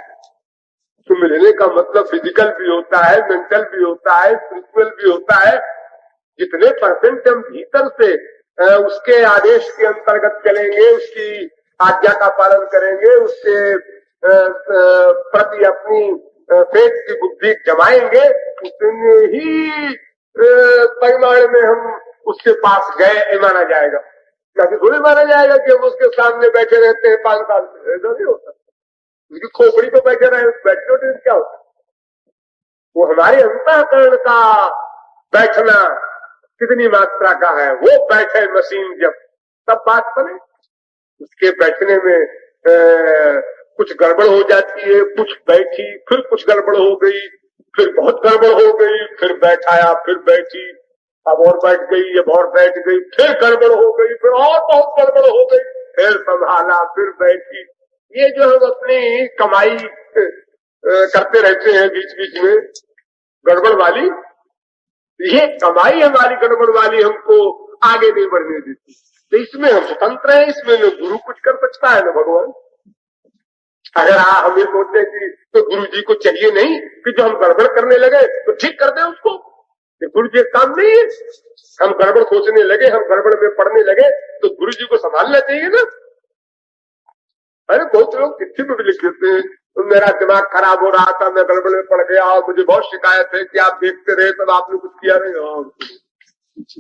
तो मिलने का मतलब फिजिकल भी होता है, मेंटल भी होता है, स्पिरिचुअल भी होता है। जितने परसेंट हम भीतर से उसके आदेश के अंतर्गत चलेंगे, उसकी आज्ञा का पालन करेंगे, उसके प्रति अपनी फेथ की बुद्धि जमाएंगे, उतने ही परिमाण में हम उसके पास गए माना जाएगा। ताकि थोड़ी माना जाएगा कि हम उसके सामने बैठे रहते हैं 5 साल से, ऐसा नहीं होता। उसकी खोपड़ी पर बैठे रहे, बैठने क्या होता? वो हमारे अंतःकरण का बैठना कितनी मात्रा का है, वो बैठे मशीन जब, तब बात बने। उसके बैठने में कुछ गड़बड़ हो जाती है, कुछ बैठी, फिर कुछ गड़बड़ हो गई, फिर बहुत गड़बड़ हो गई, फिर बैठाया, फिर बैठी, अब और बैठ गई, अब और बैठ गई, फिर गड़बड़ हो गई, फिर और बहुत गड़बड़ हो गई, फिर संभाला, फिर बैठी। ये जो हम अपनी कमाई करते रहते हैं बीच बीच में गड़बड़ वाली, ये कमाई हमारी गड़बड़ वाली हमको आगे नहीं बढ़ने देती। तो इसमें हम स्वतंत्र हैं, इसमें न गुरु कुछ कर सकता है न भगवान। अगर हम ये सोचते हैं कि तो गुरु जी को चाहिए नहीं कि जो हम गड़बड़ करने लगे तो ठीक कर दें उसको, ये गुरु जी काम नहीं है। हम गड़बड़ सोचने लगे, हम गड़बड़ में पढ़ने लगे तो गुरु जी को संभालना चाहिए ना। अरे बहुत लोग चिट्ठी में भी लिख देते हैं, तो मेरा दिमाग खराब हो रहा था, मैं गड़बड़ में पड़ गया और मुझे बहुत शिकायत है कि आप देखते रहे तब आपने कुछ किया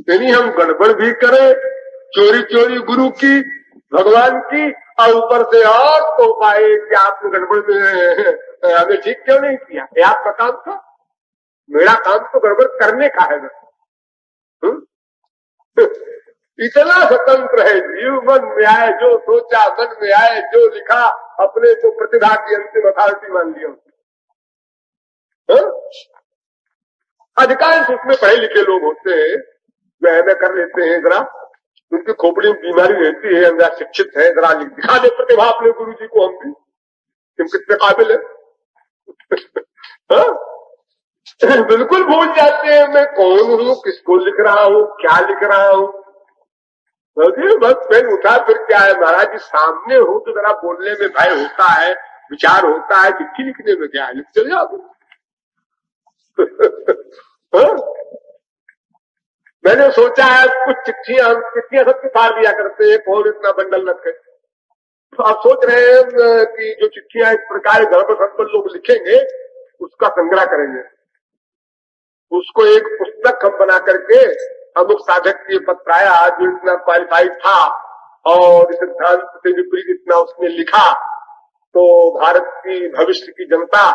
नहीं। हम गड़बड़ भी करें, चोरी चोरी गुरु की, भगवान की, और ऊपर से और तो पाए कि आपने गड़बड़ में हमें ठीक क्यों नहीं किया? ये आपका काम था, मेरा काम तो गड़बड़ करने का है। इतना स्वतंत्र है जीव, मन में आए जो सोचा, मन में आए जो लिखा, अपने को प्रतिभा की अंतिम अथॉरिटी मान लिया। अधिकांश उसमें पढ़े लिखे लोग होते हैं, जो कर लेते हैं, जरा उनकी खोपड़ी में बीमारी रहती है, जरा शिक्षित है, जरा दिखा दे प्रतिभा अपने गुरु जी को, हम भी तुम कितने काबिल है। बिल्कुल भूल जाते हैं मैं कौन हूँ, किसको लिख रहा हूँ, क्या लिख रहा हूँ। बस पेन उठा, फिर क्या है महाराज जी सामने हो तो जरा बोलने में भय होता है, विचार होता है, चिट्ठी लिखने में क्या है, लिख चल जाओ। मैंने सोचा है कुछ चिट्ठियां सबके फाड़ दिया करते हैं, कौन इतना बंडल रखे। तो आप सोच रहे हैं कि जो चिट्ठियां इस प्रकार गड़बड़ सड़बड़ लोग लिखेंगे उसका संग्रह करेंगे, उसको एक पुस्तक हम बना करके, हम लोग साधक के पत्र आया जो इतना क्वालिफाइड था और सिद्धांत से विपरीत इतना उसने लिखा, तो भारत की भविष्य की जनता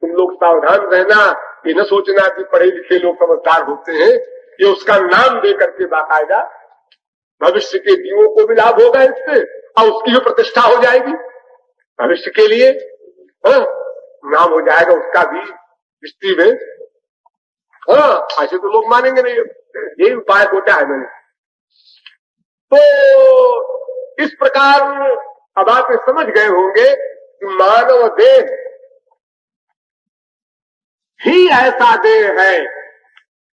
तुम लोग सावधान रहना, ये न सोचना कि पढ़े लिखे लोग समझदार होते हैं। ये उसका नाम दे करके बाकायदा भविष्य के जीवों को भी लाभ होगा इससे, और उसकी भी प्रतिष्ठा हो जाएगी भविष्य के लिए। नाम हो जाएगा उसका भी हिस्ट्री में। ऐसे तो लोग मानेंगे नहीं, यही उपाय सोचा है मैंने। तो इस प्रकार अब आप समझ गए होंगे कि मानव देह ही ऐसा देह है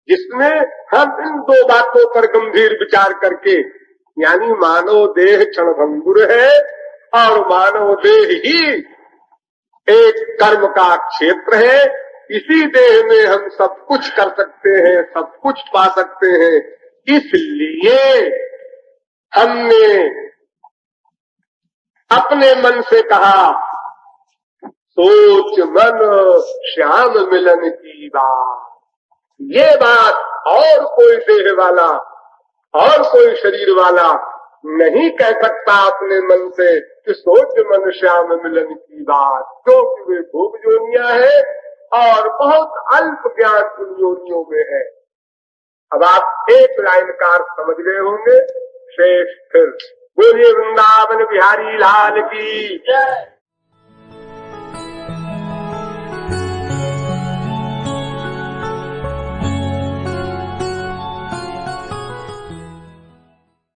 जिसमें हम इन दो बातों पर गंभीर विचार करके, यानी मानव देह क्षणभंगुर है और मानव देह ही एक कर्म का क्षेत्र है। इसी देह में हम सब कुछ कर सकते हैं, सब कुछ पा सकते हैं। इसलिए हमने अपने मन से कहा, सोच मन श्याम मिलन की बात। ये बात और कोई देह वाला और कोई शरीर वाला नहीं कह सकता अपने मन से कि सोच मन श्याम मिलन की बात, क्योंकि वे भोग योनियां है और बहुत अल्प ज्ञान उन योनियों में है। अब आप एक लाइन का अर्थ समझ गए होंगे। शेष फिर बोलिए वृंदावन बिहारी लाल की जय।